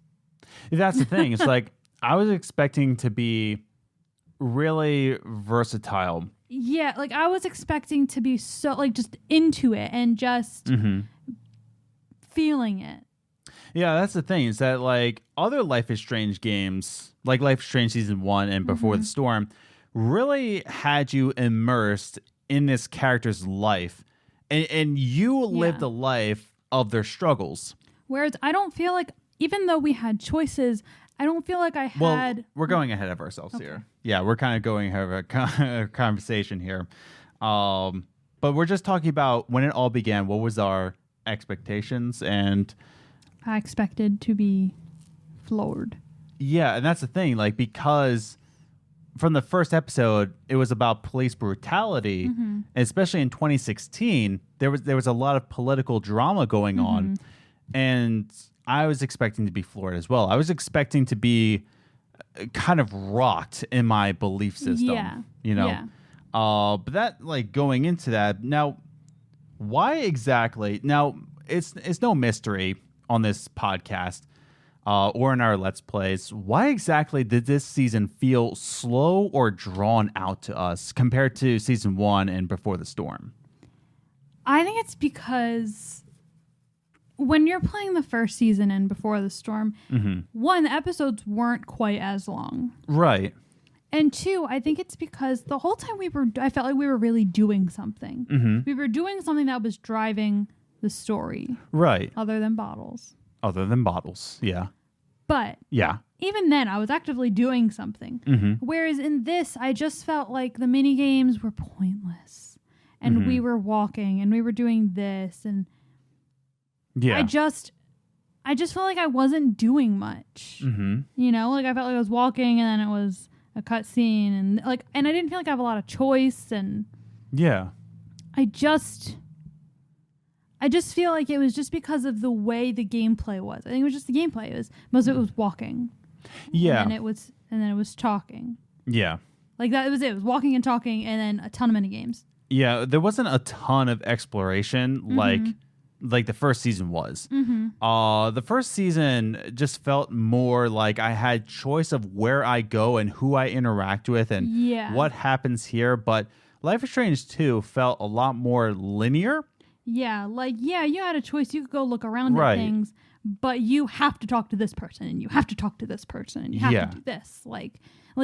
That's the thing. It's like I was expecting to be really versatile. Yeah, like I was expecting to be so like just into it and just feeling it. Yeah, that's the thing. Is that like other Life is Strange games, like Life is Strange Season 1 and Before the Storm, really had you immersed in this character's life. And you lived a life of their struggles. Whereas I don't feel like, even though we had choices, I don't feel like I had... Well, we're going ahead of ourselves here. Yeah, we're kind of going ahead of a conversation here. But we're just talking about when it all began, what was our expectations, and... I expected to be floored. Yeah, and that's the thing, like, because from the first episode, it was about police brutality, and especially in 2016, there was a lot of political drama going on, and I was expecting to be floored as well. I was expecting to be kind of rocked in my belief system, you know? Yeah. But that, like, going into that, now, why exactly? Now, it's no mystery on this podcast or in our Let's Plays. Why exactly did this season feel slow or drawn out to us compared to Season 1 and Before the Storm? I think it's because when you're playing the first season and Before the Storm, one, the episodes weren't quite as long. Right. And two, I think it's because the whole time I felt like we were really doing something. We were doing something that was driving the story. Right. Other than bottles. Yeah. But yeah, even then, I was actively doing something. Whereas in this, I just felt like the mini games were pointless. And we were walking and we were doing this. And I just felt like I wasn't doing much. You know, like I felt like I was walking and then it was a cutscene and I didn't feel like I have a lot of choice. And yeah, I just feel like it was just because of the way the gameplay was. I think it was just the gameplay. Most of it was walking. Yeah. And then it was talking. Yeah. Like that was it. It was walking and talking and then a ton of mini games. Yeah, there wasn't a ton of exploration like the first season was. The first season just felt more like I had choice of where I go and who I interact with and what happens here. But Life is Strange 2 felt a lot more linear. Yeah, you had a choice. You could go look around at things, but you have to talk to this person, and you have to talk to this person, and you have to do this. Like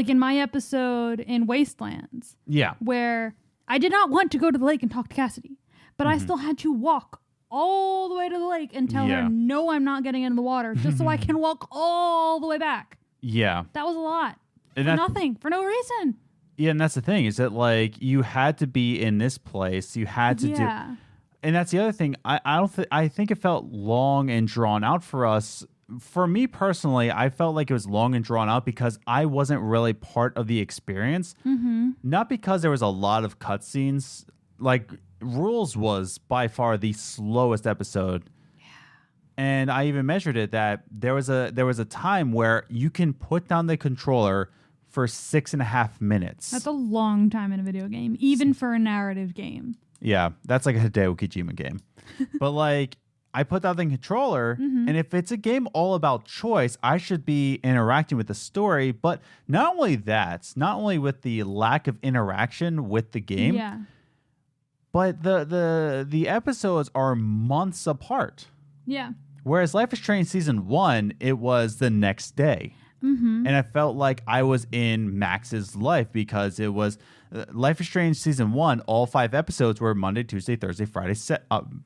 in my episode in Wastelands, where I did not want to go to the lake and talk to Cassidy, but I still had to walk all the way to the lake and tell her, no, I'm not getting into the water, just so I can walk all the way back. Yeah. That was a lot. For nothing, for no reason. Yeah, and that's the thing, is that, like, you had to be in this place. You had to do... And that's the other thing. I think it felt long and drawn out for us. For me personally, I felt like it was long and drawn out because I wasn't really part of the experience. Not because there was a lot of cutscenes. Like, Rules was by far the slowest episode. And I even measured it that there was a time where you can put down the controller for 6.5 minutes. That's a long time in a video game, even for a narrative game. Yeah, that's like a Hideo Kojima game. But like, I put down the controller, and if it's a game all about choice, I should be interacting with the story. But not only that, not only with the lack of interaction with the game, but the episodes are months apart. Yeah. Whereas Life is Strange Season 1, it was the next day. And I felt like I was in Max's life because it was Life is Strange Season 1. All 5 episodes were Monday, Tuesday, Thursday, Friday.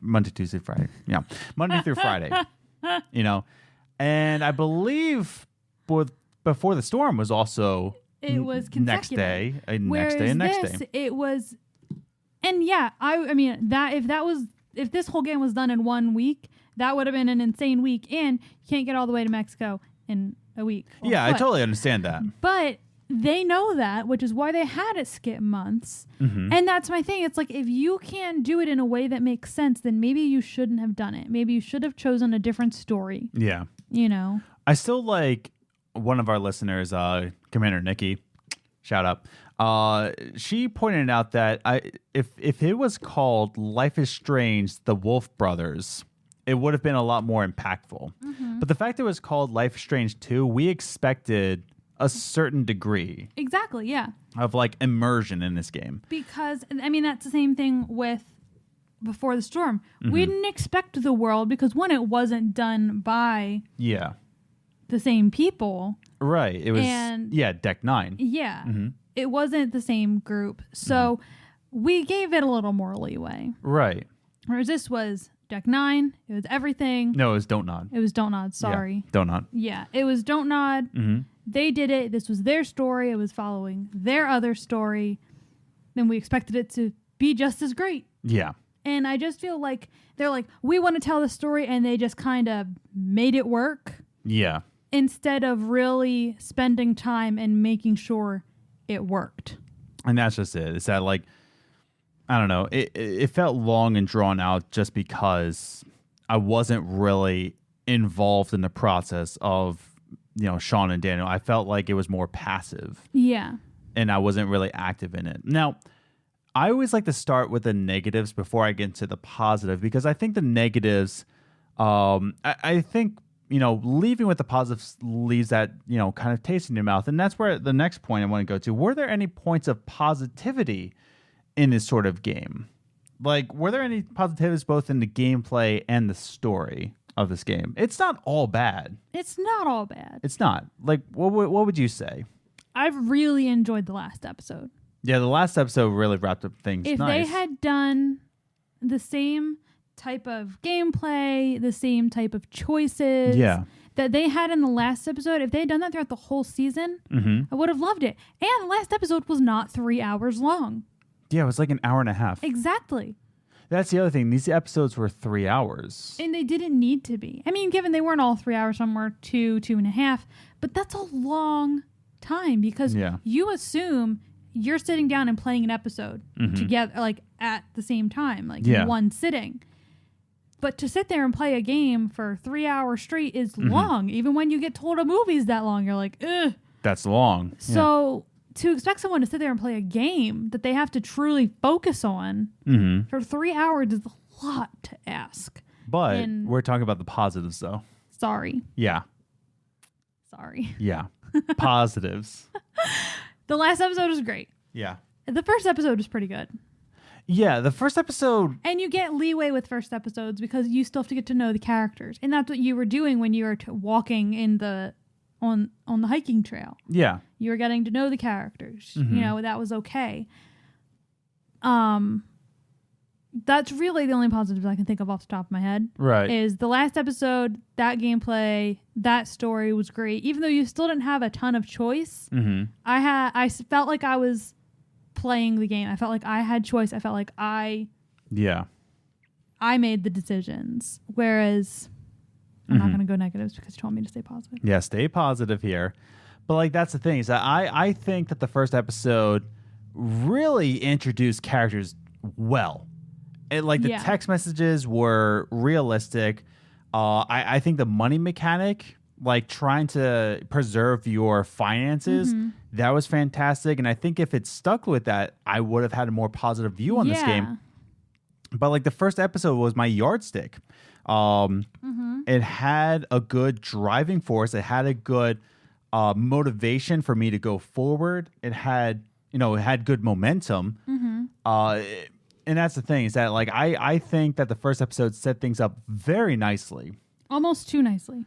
Monday, Tuesday, Friday. Yeah. Monday through Friday. You know? And I believe Before the Storm was also it was consecutive. Next day, Whereas next day, and next this, day. it was, and yeah, I mean that if this whole game was done in 1 week, that would have been an insane week, and you can't get all the way to Mexico in a week. Yeah, I totally understand that. But they know that, which is why they had it skip months. Mm-hmm. And that's my thing. It's like, if you can't do it in a way that makes sense, then maybe you shouldn't have done it. Maybe you should have chosen a different story. Yeah. You know? I still like one of our listeners, Commander Nikki, shout out. She pointed out that if it was called Life is Strange, The Wolf Brothers, it would have been a lot more impactful. Mm-hmm. But the fact that it was called Life is Strange 2, we expected a certain degree. Exactly, yeah. Of like immersion in this game. Because, I mean, that's the same thing with Before the Storm. Mm-hmm. We didn't expect the world because, one, it wasn't done by the same people. Right. It was, Deck 9. Yeah. Mm-hmm. It wasn't the same group. So we gave it a little more leeway. Right. Whereas this was Deck 9. It was everything. No, it was Don't Nod. It was Don't Nod, sorry. Yeah, Don't Nod. Yeah, it was Don't Nod. Mm-hmm. They did it. This was their story. It was following their other story. Then we expected it to be just as great. Yeah. And I just feel like they're like, we want to tell the story, and they just kind of made it work. Yeah. Instead of really spending time and making sure it worked. And that's just it. It's that, like, I don't know. It felt long and drawn out just because I wasn't really involved in the process of, Sean and Daniel. I felt like it was more passive. Yeah. And I wasn't really active in it. Now, I always like to start with the negatives before I get into the positive, because I think the negatives, I think, leaving with the positives leaves that, kind of taste in your mouth. And that's where the next point I want to go to. Were there any points of positivity in this sort of game? Like, were there any positives both in the gameplay and the story of this game? It's not all bad. It's not all bad. It's not. Like, what would you say? I've really enjoyed the last episode. Yeah, the last episode really wrapped up things if nice. They had done the same type of gameplay, the same type of choices that they had in the last episode, if they had done that throughout the whole season, I would have loved it. And the last episode was not 3 hours long. Yeah, it was like an hour and a half. Exactly. That's the other thing. These episodes were 3 hours. And they didn't need to be. I mean, given they weren't all 3 hours, some were 2.5. But that's a long time because you assume you're sitting down and playing an episode together, like at the same time, like in one sitting. But to sit there and play a game for 3 hours straight is long. Even when you get told a movie's that long, you're like, ugh. That's long. So to expect someone to sit there and play a game that they have to truly focus on for 3 hours is a lot to ask. But we're talking about the positives, though. Sorry. Yeah. Sorry. Yeah. Positives. The last episode was great. Yeah. The first episode was pretty good. Yeah, the first episode... And you get leeway with first episodes because you still have to get to know the characters. And that's what you were doing when you were walking in the on the hiking trail. Yeah. You were getting to know the characters. That was okay. That's really the only positives I can think of off the top of my head. Right. Is the last episode, that gameplay, that story was great. Even though you still didn't have a ton of choice, I felt like I was playing the game. I felt like I had choice. I felt like I made the decisions. Whereas I'm not going to go negatives because you told me to stay positive. Yeah, stay positive here. But like that's the thing is that I think that the first episode really introduced characters well. The text messages were realistic. I think the money mechanic, like trying to preserve your finances, that was fantastic. And I think if it stuck with that, I would have had a more positive view on this game. But like the first episode was my yardstick. It had a good driving force. It had a good motivation for me to go forward. It had good momentum. And that's the thing is that like I think that the first episode set things up very nicely. Almost too nicely.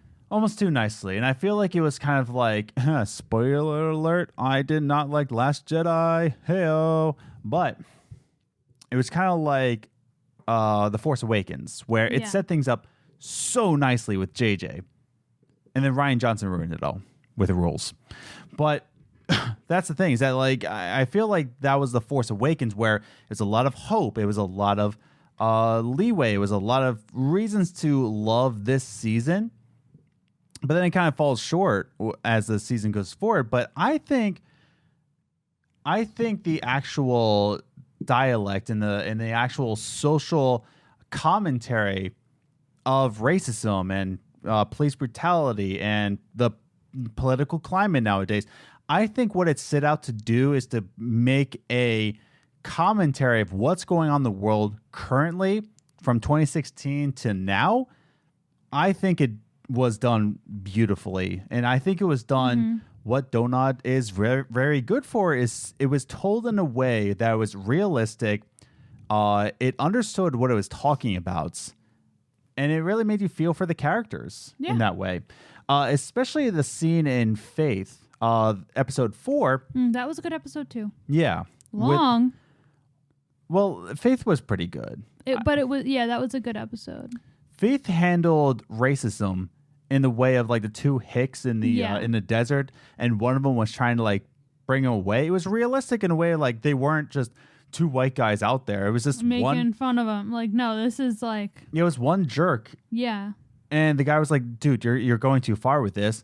And I feel like it was kind of like, spoiler alert, I did not like Last Jedi. Hey-oh. But it was kind of like The Force Awakens, where it set things up so nicely with JJ. And then Rian Johnson ruined it all with the rules. But That's the thing, is that like I feel like that was the Force Awakens, where it was a lot of hope. It was a lot of leeway. It was a lot of reasons to love this season. But then it kind of falls short as the season goes forward. But I think the actual dialect and the actual social commentary of racism and police brutality and the political climate nowadays, I think what it set out to do is to make a commentary of what's going on in the world currently from 2016 to now. I think it was done beautifully, and I think it was done what Donut is very, very good for. Is it was told in a way that was realistic. It understood what it was talking about, and it really made you feel for the characters in that way. Especially the scene in Faith, episode 4. That was a good episode too. Yeah, Long. Well, Faith was pretty good. But it was, that was a good episode. Faith handled racism in the way of like the two Hicks in the desert, and one of them was trying to like bring him away. It was realistic in a way, like they weren't just two white guys out there. It was just making fun of him. Like, no, this is like, it was one jerk. Yeah. And the guy was like, dude, you're going too far with this.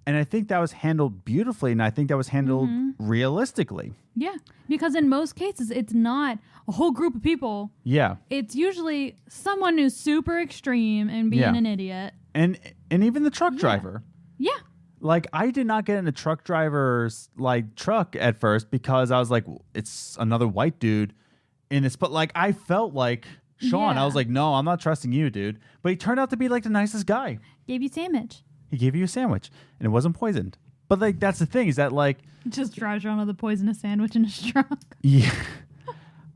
And I think that was handled beautifully, and I think that was handled realistically. Yeah. Because in most cases, it's not a whole group of people. Yeah. It's usually someone who's super extreme and being an idiot. And even the truck driver. Yeah. Like, I did not get in the truck driver's like truck at first because I was like, it's another white dude in this. But like, I felt like Sean. I was like, no, I'm not trusting you, dude. But he turned out to be like the nicest guy. Gave you a sandwich. He gave you a sandwich, and it wasn't poisoned. But like, that's the thing, is that like, just drives around with a poisonous sandwich in his truck. Yeah.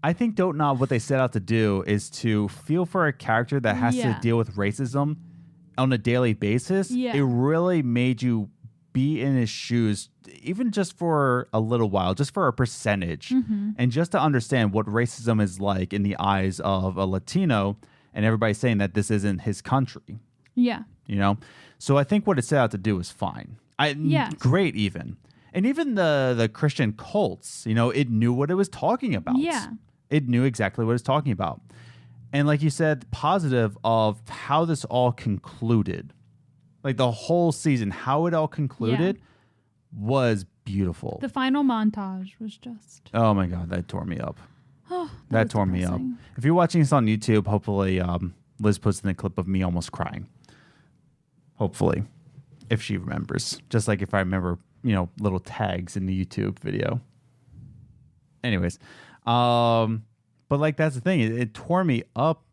I think Don't Nod, what they set out to do is to feel for a character that has to deal with racism on a daily basis. Yeah. It really made you be in his shoes, even just for a little while, just for a percentage, and just to understand what racism is like in the eyes of a Latino, and everybody saying that this isn't his country. Yeah. You know? So I think what it set out to do was fine. Great even. And even the Christian cults, you know, it knew what it was talking about. Yeah. It knew exactly what it was talking about. And like you said, positive of how this all concluded. Like the whole season, how it all concluded was beautiful. The final montage was just... Oh my God, that tore me up. That tore me up. If you're watching this on YouTube, hopefully Liz puts in a clip of me almost crying. Hopefully. If she remembers. Just like if I remember, you know, little tags in the YouTube video. Anyways. But like, that's the thing. It tore me up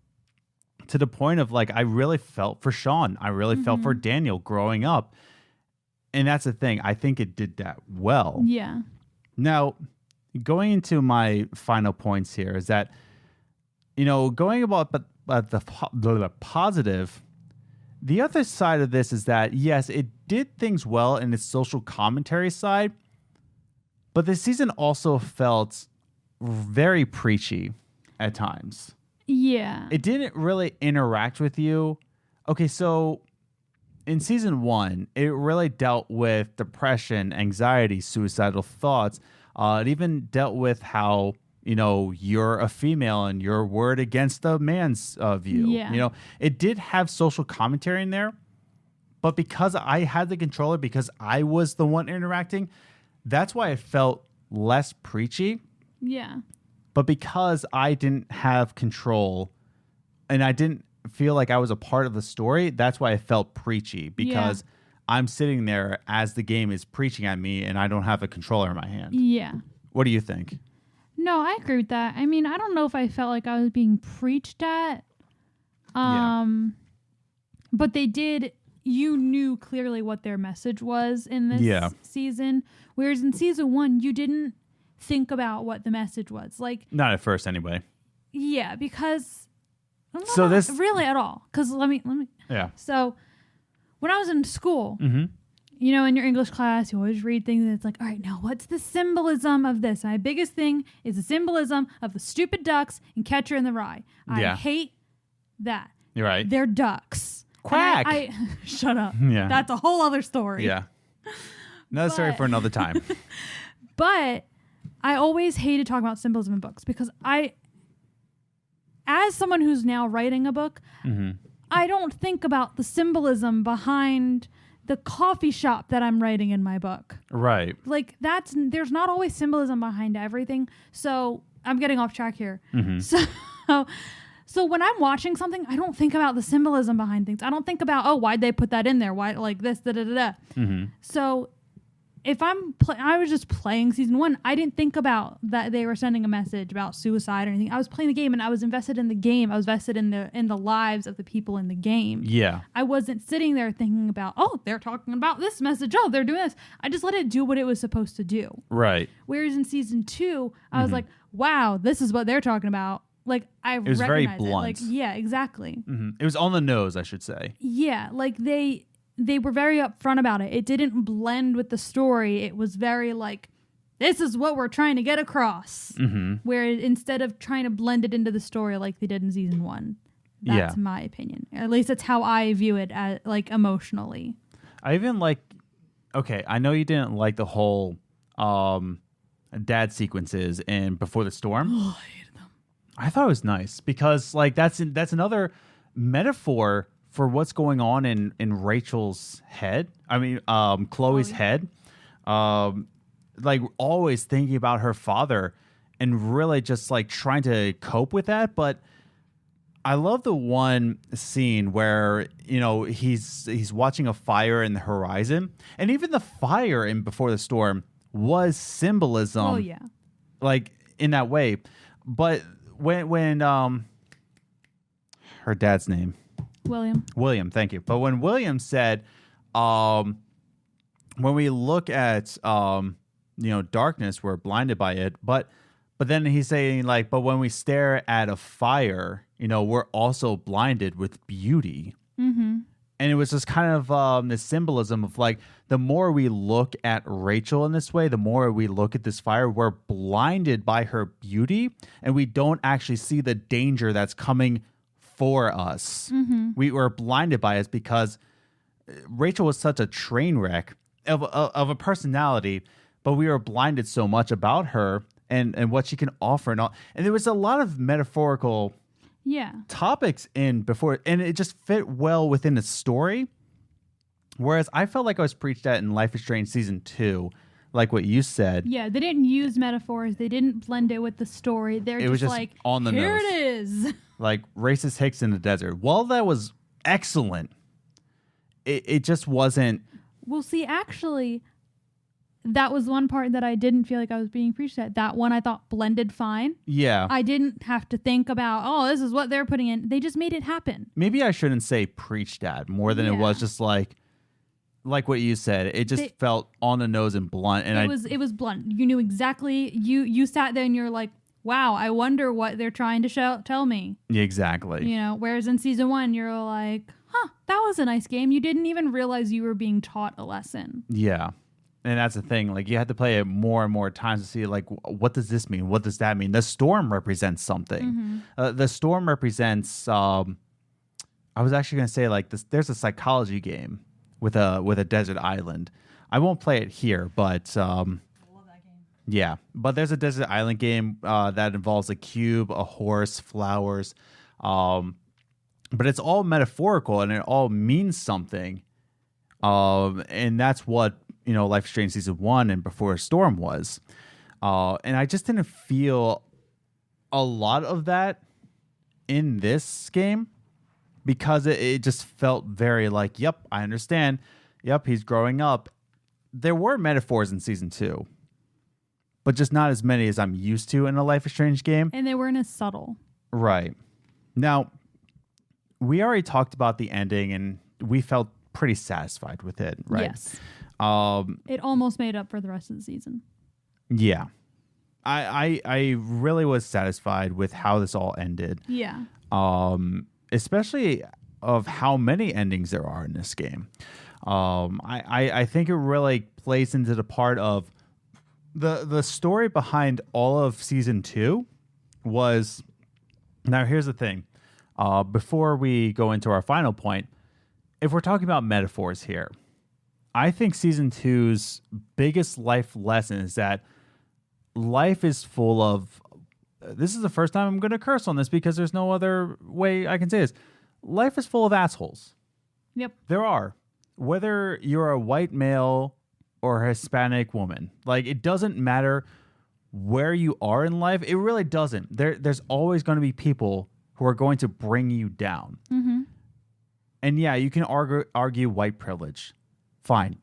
to the point of like, I really felt for Sean. I really felt for Daniel growing up. And that's the thing. I think it did that well. Yeah. Now, going into my final points here is that, you know, going about the positive, the other side of this is that, yes, it did things well in its social commentary side, but the season also felt very preachy at times. Yeah. It didn't really interact with you. Okay, so in season 1, it really dealt with depression, anxiety, suicidal thoughts. It even dealt with how, you know, you're a female and your word against a man's view. Yeah. You know, it did have social commentary in there, but because I had the controller, because I was the one interacting, that's why it felt less preachy. Yeah. But because I didn't have control and I didn't feel like I was a part of the story, that's why it felt preachy, because I'm sitting there as the game is preaching at me and I don't have a controller in my hand. Yeah. What do you think? No, I agree with that. I mean, I don't know if I felt like I was being preached at. But they did, you knew clearly what their message was in this season. Whereas in season 1, you didn't think about what the message was. Like, not at first anyway. Yeah, because so this really at all. Because let me. Yeah. So when I was in school, you know, in your English class, you always read things and it's like, all right, now what's the symbolism of this? My biggest thing is the symbolism of the stupid ducks and Catcher in the Rye. I hate that. You're right. They're ducks. Quack. Shut up. Yeah. That's a whole other story. Yeah. Another story for another time. But I always hated talking about symbolism in books because as someone who's now writing a book, I don't think about the symbolism behind the coffee shop that I'm writing in my book. Right. Like there's not always symbolism behind everything. So I'm getting off track here. So when I'm watching something, I don't think about the symbolism behind things. I don't think about, oh, why'd they put that in there? Why like this, da-da-da-da. So if I was just playing season 1, I didn't think about that they were sending a message about suicide or anything. I was playing the game and I was invested in the game. I was invested in the lives of the people in the game. Yeah. I wasn't sitting there thinking about, oh, they're talking about this message. Oh, they're doing this. I just let it do what it was supposed to do. Right. Whereas in season 2, I was like, wow, this is what they're talking about. Like it was very blunt. Like, yeah, exactly. It was on the nose, I should say. Yeah, like they were very upfront about it. It didn't blend with the story. It was very like, this is what we're trying to get across. Where instead of trying to blend it into the story like they did in season 1. That's my opinion. At least that's how I view it as, like, emotionally. I even like, okay, I know you didn't like the whole dad sequences in Before the Storm. Oh, I hated them. I thought it was nice because like that's another metaphor for what's going on in Rachel's head. I mean, Chloe's head. Like always thinking about her father and really just like trying to cope with that. But I love the one scene where, you know, he's watching a fire in the horizon, and even the fire in Before the Storm was symbolism. Oh yeah. Like in that way. But when her dad's name, William, thank you. But when William said, when we look at darkness, we're blinded by it. But then he's saying like, but when we stare at a fire, we're also blinded with beauty. And it was just kind of this symbolism of like, the more we look at Rachel in this way, the more we look at this fire, we're blinded by her beauty, and we don't actually see the danger that's coming for us. We were blinded by it because Rachel was such a train wreck of a personality, but we were blinded so much about her and what she can offer and all. And there was a lot of metaphorical topics in Before, and it just fit well within the story. Whereas I felt like I was preached at in Life is Strange season 2, like what you said. Yeah, they didn't use metaphors. They didn't blend it with the story. It was just like, on the here nose. It is. Like racist Hicks in the desert. Well, that was excellent. It just wasn't. Well, see, actually, that was one part that I didn't feel like I was being preached at. That one I thought blended fine. Yeah. I didn't have to think about, oh, this is what they're putting in. They just made it happen. Maybe I shouldn't say preached at more than it was just like what you said. It just felt on the nose and blunt. And it was blunt. You knew exactly. You sat there and you're like, wow, I wonder what they're trying to tell me. Exactly. Whereas in season 1, you're like, that was a nice game. You didn't even realize you were being taught a lesson. Yeah. And that's the thing. Like, you had to play it more and more times to see, like, what does this mean? What does that mean? The storm represents something. The storm represents, I was actually going to say, like, there's a psychology game with a desert island. I won't play it here, but I love that game. Yeah, but there's a desert island game that involves a cube, a horse, flowers, but it's all metaphorical and it all means something. And that's what Life is Strange season 1 and Before a Storm was, and I just didn't feel a lot of that in this game. Because it just felt very like, yep, I understand. Yep, he's growing up. There were metaphors in season 2, but just not as many as I'm used to in a Life is Strange game. And they weren't as subtle. Right. Now, we already talked about the ending, and we felt pretty satisfied with it, right? Yes. It almost made up for the rest of the season. Yeah. I really was satisfied with how this all ended. Yeah. Especially of how many endings there are in this game. I think it really plays into the part of the story behind all of season 2 was. Now, here's the thing. Before we go into our final point, if we're talking about metaphors here, I think season 2's biggest life lesson is that life is full of. This is the first time I'm going to curse on this because there's no other way I can say this. Life is full of assholes. Yep. There are. Whether you're a white male or a Hispanic woman, like it doesn't matter where you are in life. It really doesn't. There's always going to be people who are going to bring you down. Mm-hmm. And yeah, you can argue white privilege. Fine.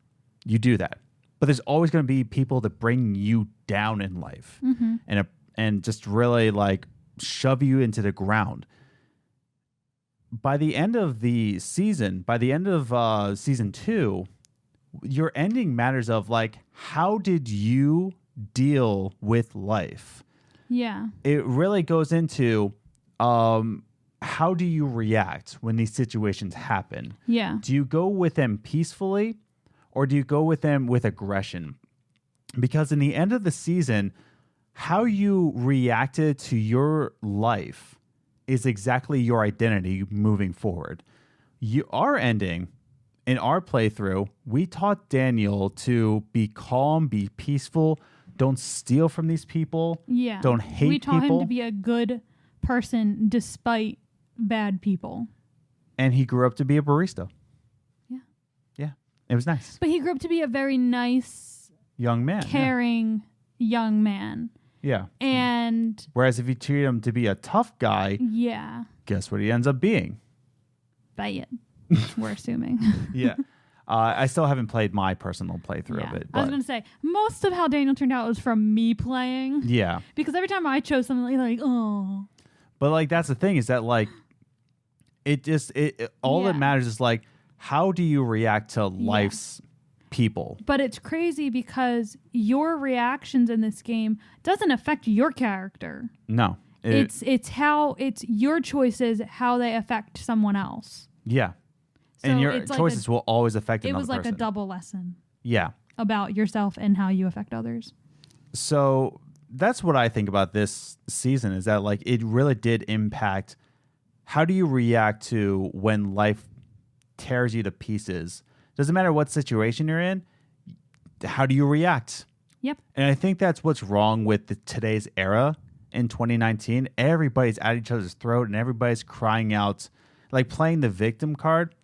You do that. But there's always going to be people that bring you down in life. Mm-hmm. And just really like shove you into the ground. By the end of the season, season 2, your ending matters of like, how did you deal with life? Yeah. It really goes into how do you react when these situations happen? Yeah. Do you go with them peacefully or do you go with them with aggression? Because in the end of the season, how you reacted to your life is exactly your identity moving forward. Our ending in our playthrough, we taught Daniel to be calm, be peaceful, don't steal from these people, Yeah. don't hate people. We taught him to be a good person despite bad people. And he grew up to be a barista. Yeah. Yeah. It was nice. But he grew up to be a very nice, Young man. caring young man. Yeah. And Whereas if you treat him to be a tough guy, yeah, guess what he ends up being? bad. We're assuming. Yeah. I still haven't played my personal playthrough of it. I was But going to say, most of how Daniel turned out was from me playing. yeah. Because every time I chose something like, oh. But like that's the thing is that like it just all that Yeah. matters is like how do you react to life's people? But it's crazy because your reactions in this game doesn't affect your character. No. It's your choices, how they affect someone else. Yeah. So And your it's like choices will always affect it another was like person. a double lesson Yeah. about yourself and how you affect others. So that's what I think about this season is that like it really did impact how do you react to when life tears you to pieces. Doesn't matter what situation you're in, how do you react? Yep. And I think that's what's wrong with today's era in 2019. Everybody's at each other's throat and everybody's crying out, like playing the victim card.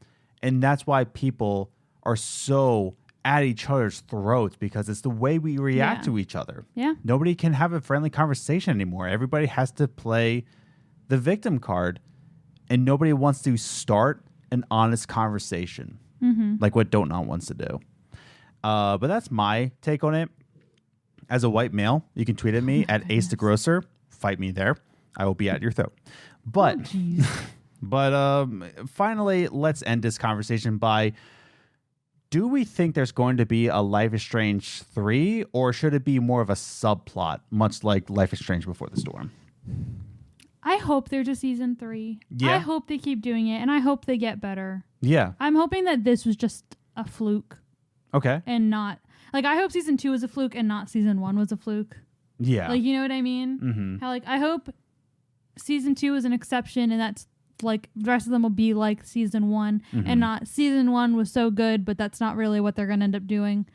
And that's why people are so at each other's throats because it's the way we react to each other. Yeah. Nobody can have a friendly conversation anymore. Everybody has to play the victim card and nobody wants to start an honest conversation like what Don't Not wants to do. But that's my take on it. As a white male, you can tweet at me at Ace the Grocer. Fight me there. I will be at your throat. But finally, let's end this conversation by, do we think there's going to be a Life is Strange 3 or should it be more of a subplot, much like Life is Strange Before the Storm? I hope there's a season 3. Yeah. I hope they keep doing it and I hope they get better. Yeah. I'm hoping that this was just a fluke Okay. and not like I hope season 2 was a fluke and not season 1 was a fluke. Yeah. Like, you know what I mean? Mm-hmm. How like I hope season 2 is an exception and that's like the rest of them will be like season 1 and not season 1 was so good, but that's not really what they're going to end up doing.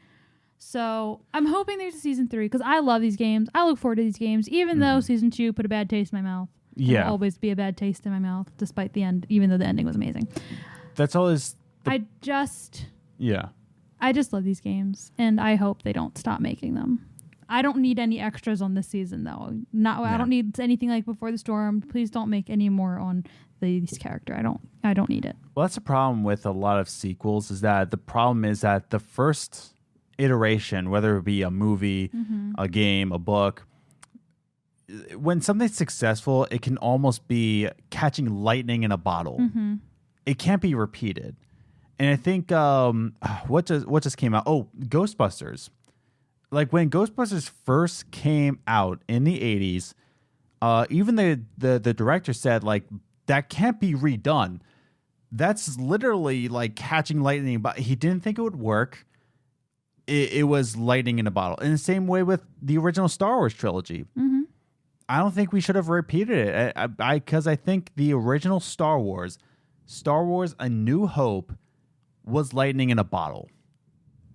So I'm hoping there's a season 3 because I love these games. I look forward to these games, even though season 2 put a bad taste in my mouth. Yeah. It'll always be a bad taste in my mouth, despite the end, even though the ending was amazing. That's always. I just love these games, and I hope they don't stop making them. I don't need any extras on this season, though. I don't need anything like Before the Storm. Please don't make any more on this character. I don't need it. Well, that's the problem with a lot of sequels is that the problem is that the first iteration, whether it be a movie, a game, a book, when something's successful, it can almost be catching lightning in a bottle. It can't be repeated. And I think what just came out? Oh, Ghostbusters. Like when Ghostbusters first came out in the 80s, even the director said like that can't be redone. That's literally like catching lightning, but he didn't think it would work. It was lightning in a bottle. In the same way with the original Star Wars trilogy. I don't think we should have repeated it because I think the original Star Wars, A New Hope, was lightning in a bottle.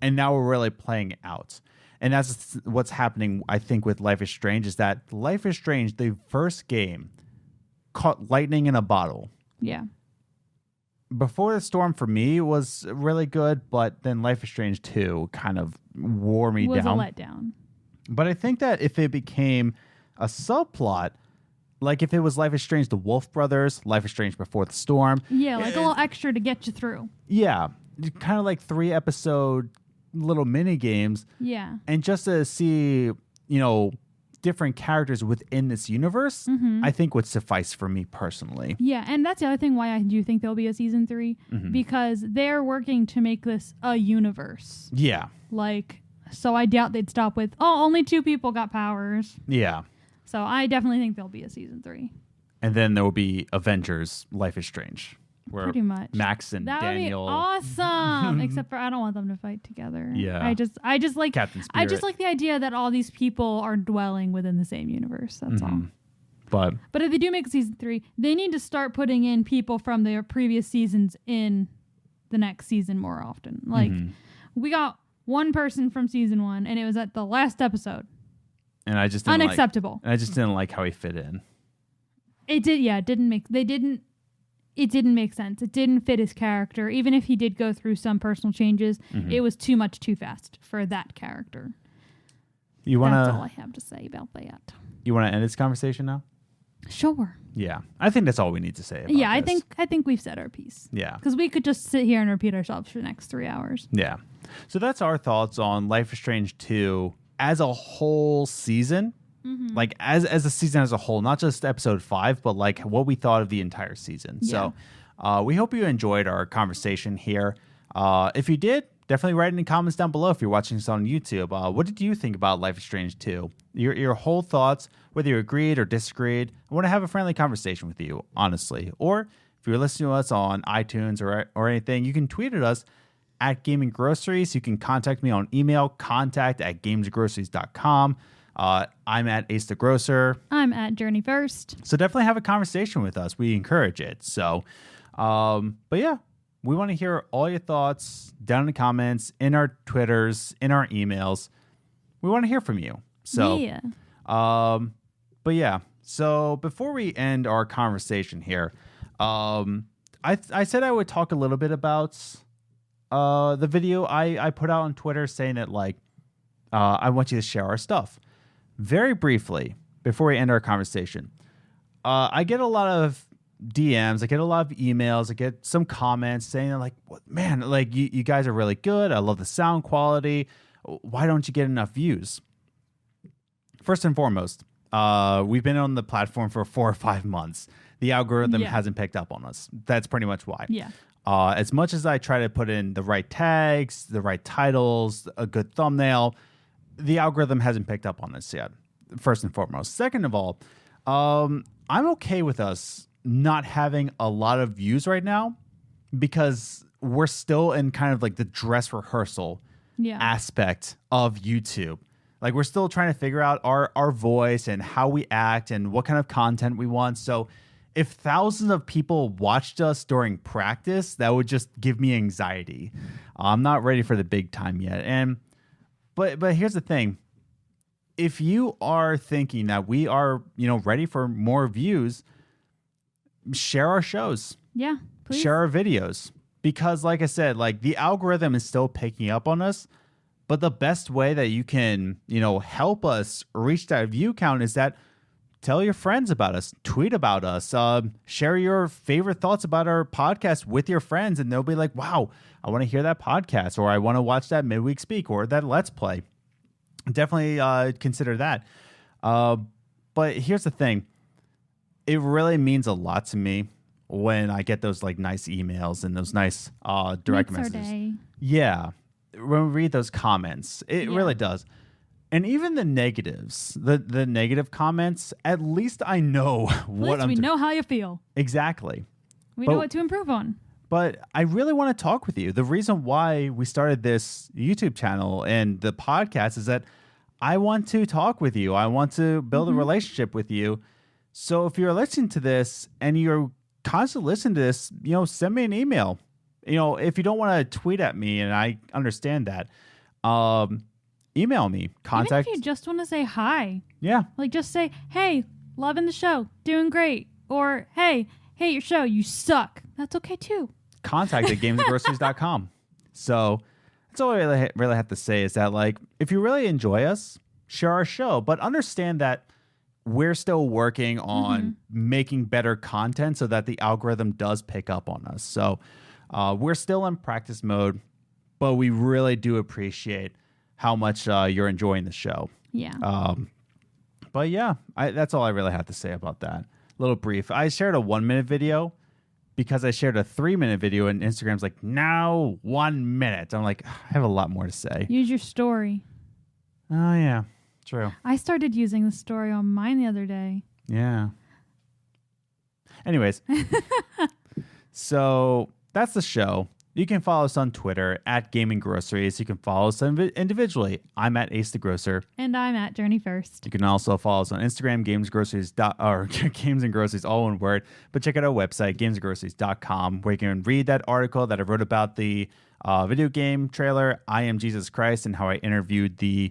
And now we're really playing it out. And that's what's happening, I think, with Life is Strange, is that Life is Strange, the first game, caught lightning in a bottle. Yeah. Before the Storm, for me, was really good, but then Life is Strange 2 kind of wore me Was down. a letdown. But I think that if it became a subplot, like if it was Life is Strange, the Wolf Brothers, Life is Strange Before the Storm. Yeah, like a little extra to get you through. Yeah, kind of like 3-episode little mini games. Yeah. And just to see, different characters within this universe, I think would suffice for me personally. Yeah, and that's the other thing why I do think there'll be a season 3, because they're working to make this a universe. Yeah. So I doubt they'd stop with, only 2 people got powers. Yeah. So I definitely think there'll be a season 3. And then there will be Avengers Life is Strange. Where Pretty much. Max and that Daniel. Would be awesome. Except for I don't want them to fight together. Yeah. I just like Captain Spirit. I just like the idea that all these people are dwelling within the same universe. That's all. But if they do make a season 3, they need to start putting in people from their previous seasons in the next season more often. Like we got one person from season 1 and it was at the last episode. And I just didn't unacceptable. I just didn't like how he fit in. It didn't make sense. It didn't fit his character. Even if he did go through some personal changes, it was too much too fast for that character. That's all I have to say about that. You want to end this conversation now? Sure. Yeah. I think that's all we need to say about this. I think we've said our piece. Yeah. Because we could just sit here and repeat ourselves for the next 3 hours. Yeah. So that's our thoughts on Life is Strange 2 as a whole season. Like as a season as a whole, not just episode 5, but like what we thought of the entire season. Yeah. So we hope you enjoyed our conversation here. If you did, definitely write in the comments down below if you're watching this on YouTube. What did you think about Life is Strange 2? Your whole thoughts, whether you agreed or disagreed. I want to have a friendly conversation with you, honestly. Or if you're listening to us on iTunes or anything, you can tweet at us at Gaming Groceries. You can contact me on email, contact@gamesgroceries.com. I'm at Ace the Grocer. I'm at Journey First. So definitely have a conversation with us. We encourage it. So, but yeah, we want to hear all your thoughts down in the comments, in our Twitters, in our emails. We want to hear from you. So, yeah. But yeah, so before we end our conversation here, I said I would talk a little bit about the video I put out on Twitter saying that I want you to share our stuff. Very briefly, before we end our conversation, I get a lot of DMs, I get a lot of emails, I get some comments saying that man, you guys are really good. I love the sound quality. Why don't you get enough views? First and foremost, we've been on the platform for 4 or 5 months. The algorithm hasn't picked up on us. That's pretty much why. Yeah. As much as I try to put in the right tags, the right titles, a good thumbnail, the algorithm hasn't picked up on this yet, first and foremost. Second of all, I'm okay with us not having a lot of views right now because we're still in kind of the dress rehearsal aspect of YouTube. We're still trying to figure out our voice and how we act and what kind of content we want. So if thousands of people watched us during practice, that would just give me anxiety. I'm not ready for the big time yet. But here's the thing. If you are thinking that we are, ready for more views, share our shows. Yeah, please. Share our videos. Because like I said, the algorithm is still picking up on us. But the best way that you can, help us reach that view count is that tell your friends about us, tweet about us, share your favorite thoughts about our podcast with your friends, and they'll be like, wow, I want to hear that podcast, or I want to watch that midweek speak or that Let's Play. Definitely consider that. But here's the thing. It really means a lot to me when I get those nice emails and those nice direct Makes our messages. day. Yeah. When we read those comments, it really does. And even the negatives, the negative comments, at least I know what I'm we know how you feel. Exactly. We know what to improve on. But I really want to talk with you. The reason why we started this YouTube channel and the podcast is that I want to talk with you. I want to build a relationship with you. So if you're listening to this and you're constantly listening to this, send me an email. If you don't want to tweet at me, and I understand that, email me. Contact. Even if you just want to say hi. Yeah. Like just say, hey, loving the show, doing great. Or, hey, hate your show, you suck. That's okay too. Contact at gamesandgroceries.com. So that's all I really have to say is that, like, if you really enjoy us, share our show. But understand that we're still working on making better content so that the algorithm does pick up on us. So we're still in practice mode, but we really do appreciate how much you're enjoying the show. Yeah. But yeah, that's all I really have to say about that. A little brief. I shared a 1-minute video because I shared a 3-minute video, and Instagram's like, now 1 minute. I'm like, I have a lot more to say. Use your story. Oh, yeah. True. I started using the story on mine the other day. Yeah. Anyways. So that's the show. You can follow us on Twitter at Gaming Groceries. You can follow us individually. I'm at Ace the Grocer. And I'm at Journey First. You can also follow us on Instagram, Games and Groceries, all one word. But check out our website, gamesandgroceries.com, where you can read that article that I wrote about the video game trailer, I Am Jesus Christ, and how I interviewed the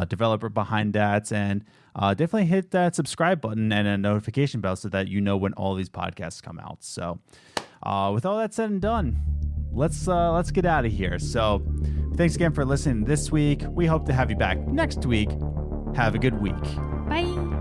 developer behind that. And definitely hit that subscribe button and a notification bell so that you know when all these podcasts come out. So with all that said and done, let's get out of here. So thanks again for listening this week. We hope to have you back next week. Have a good week. Bye.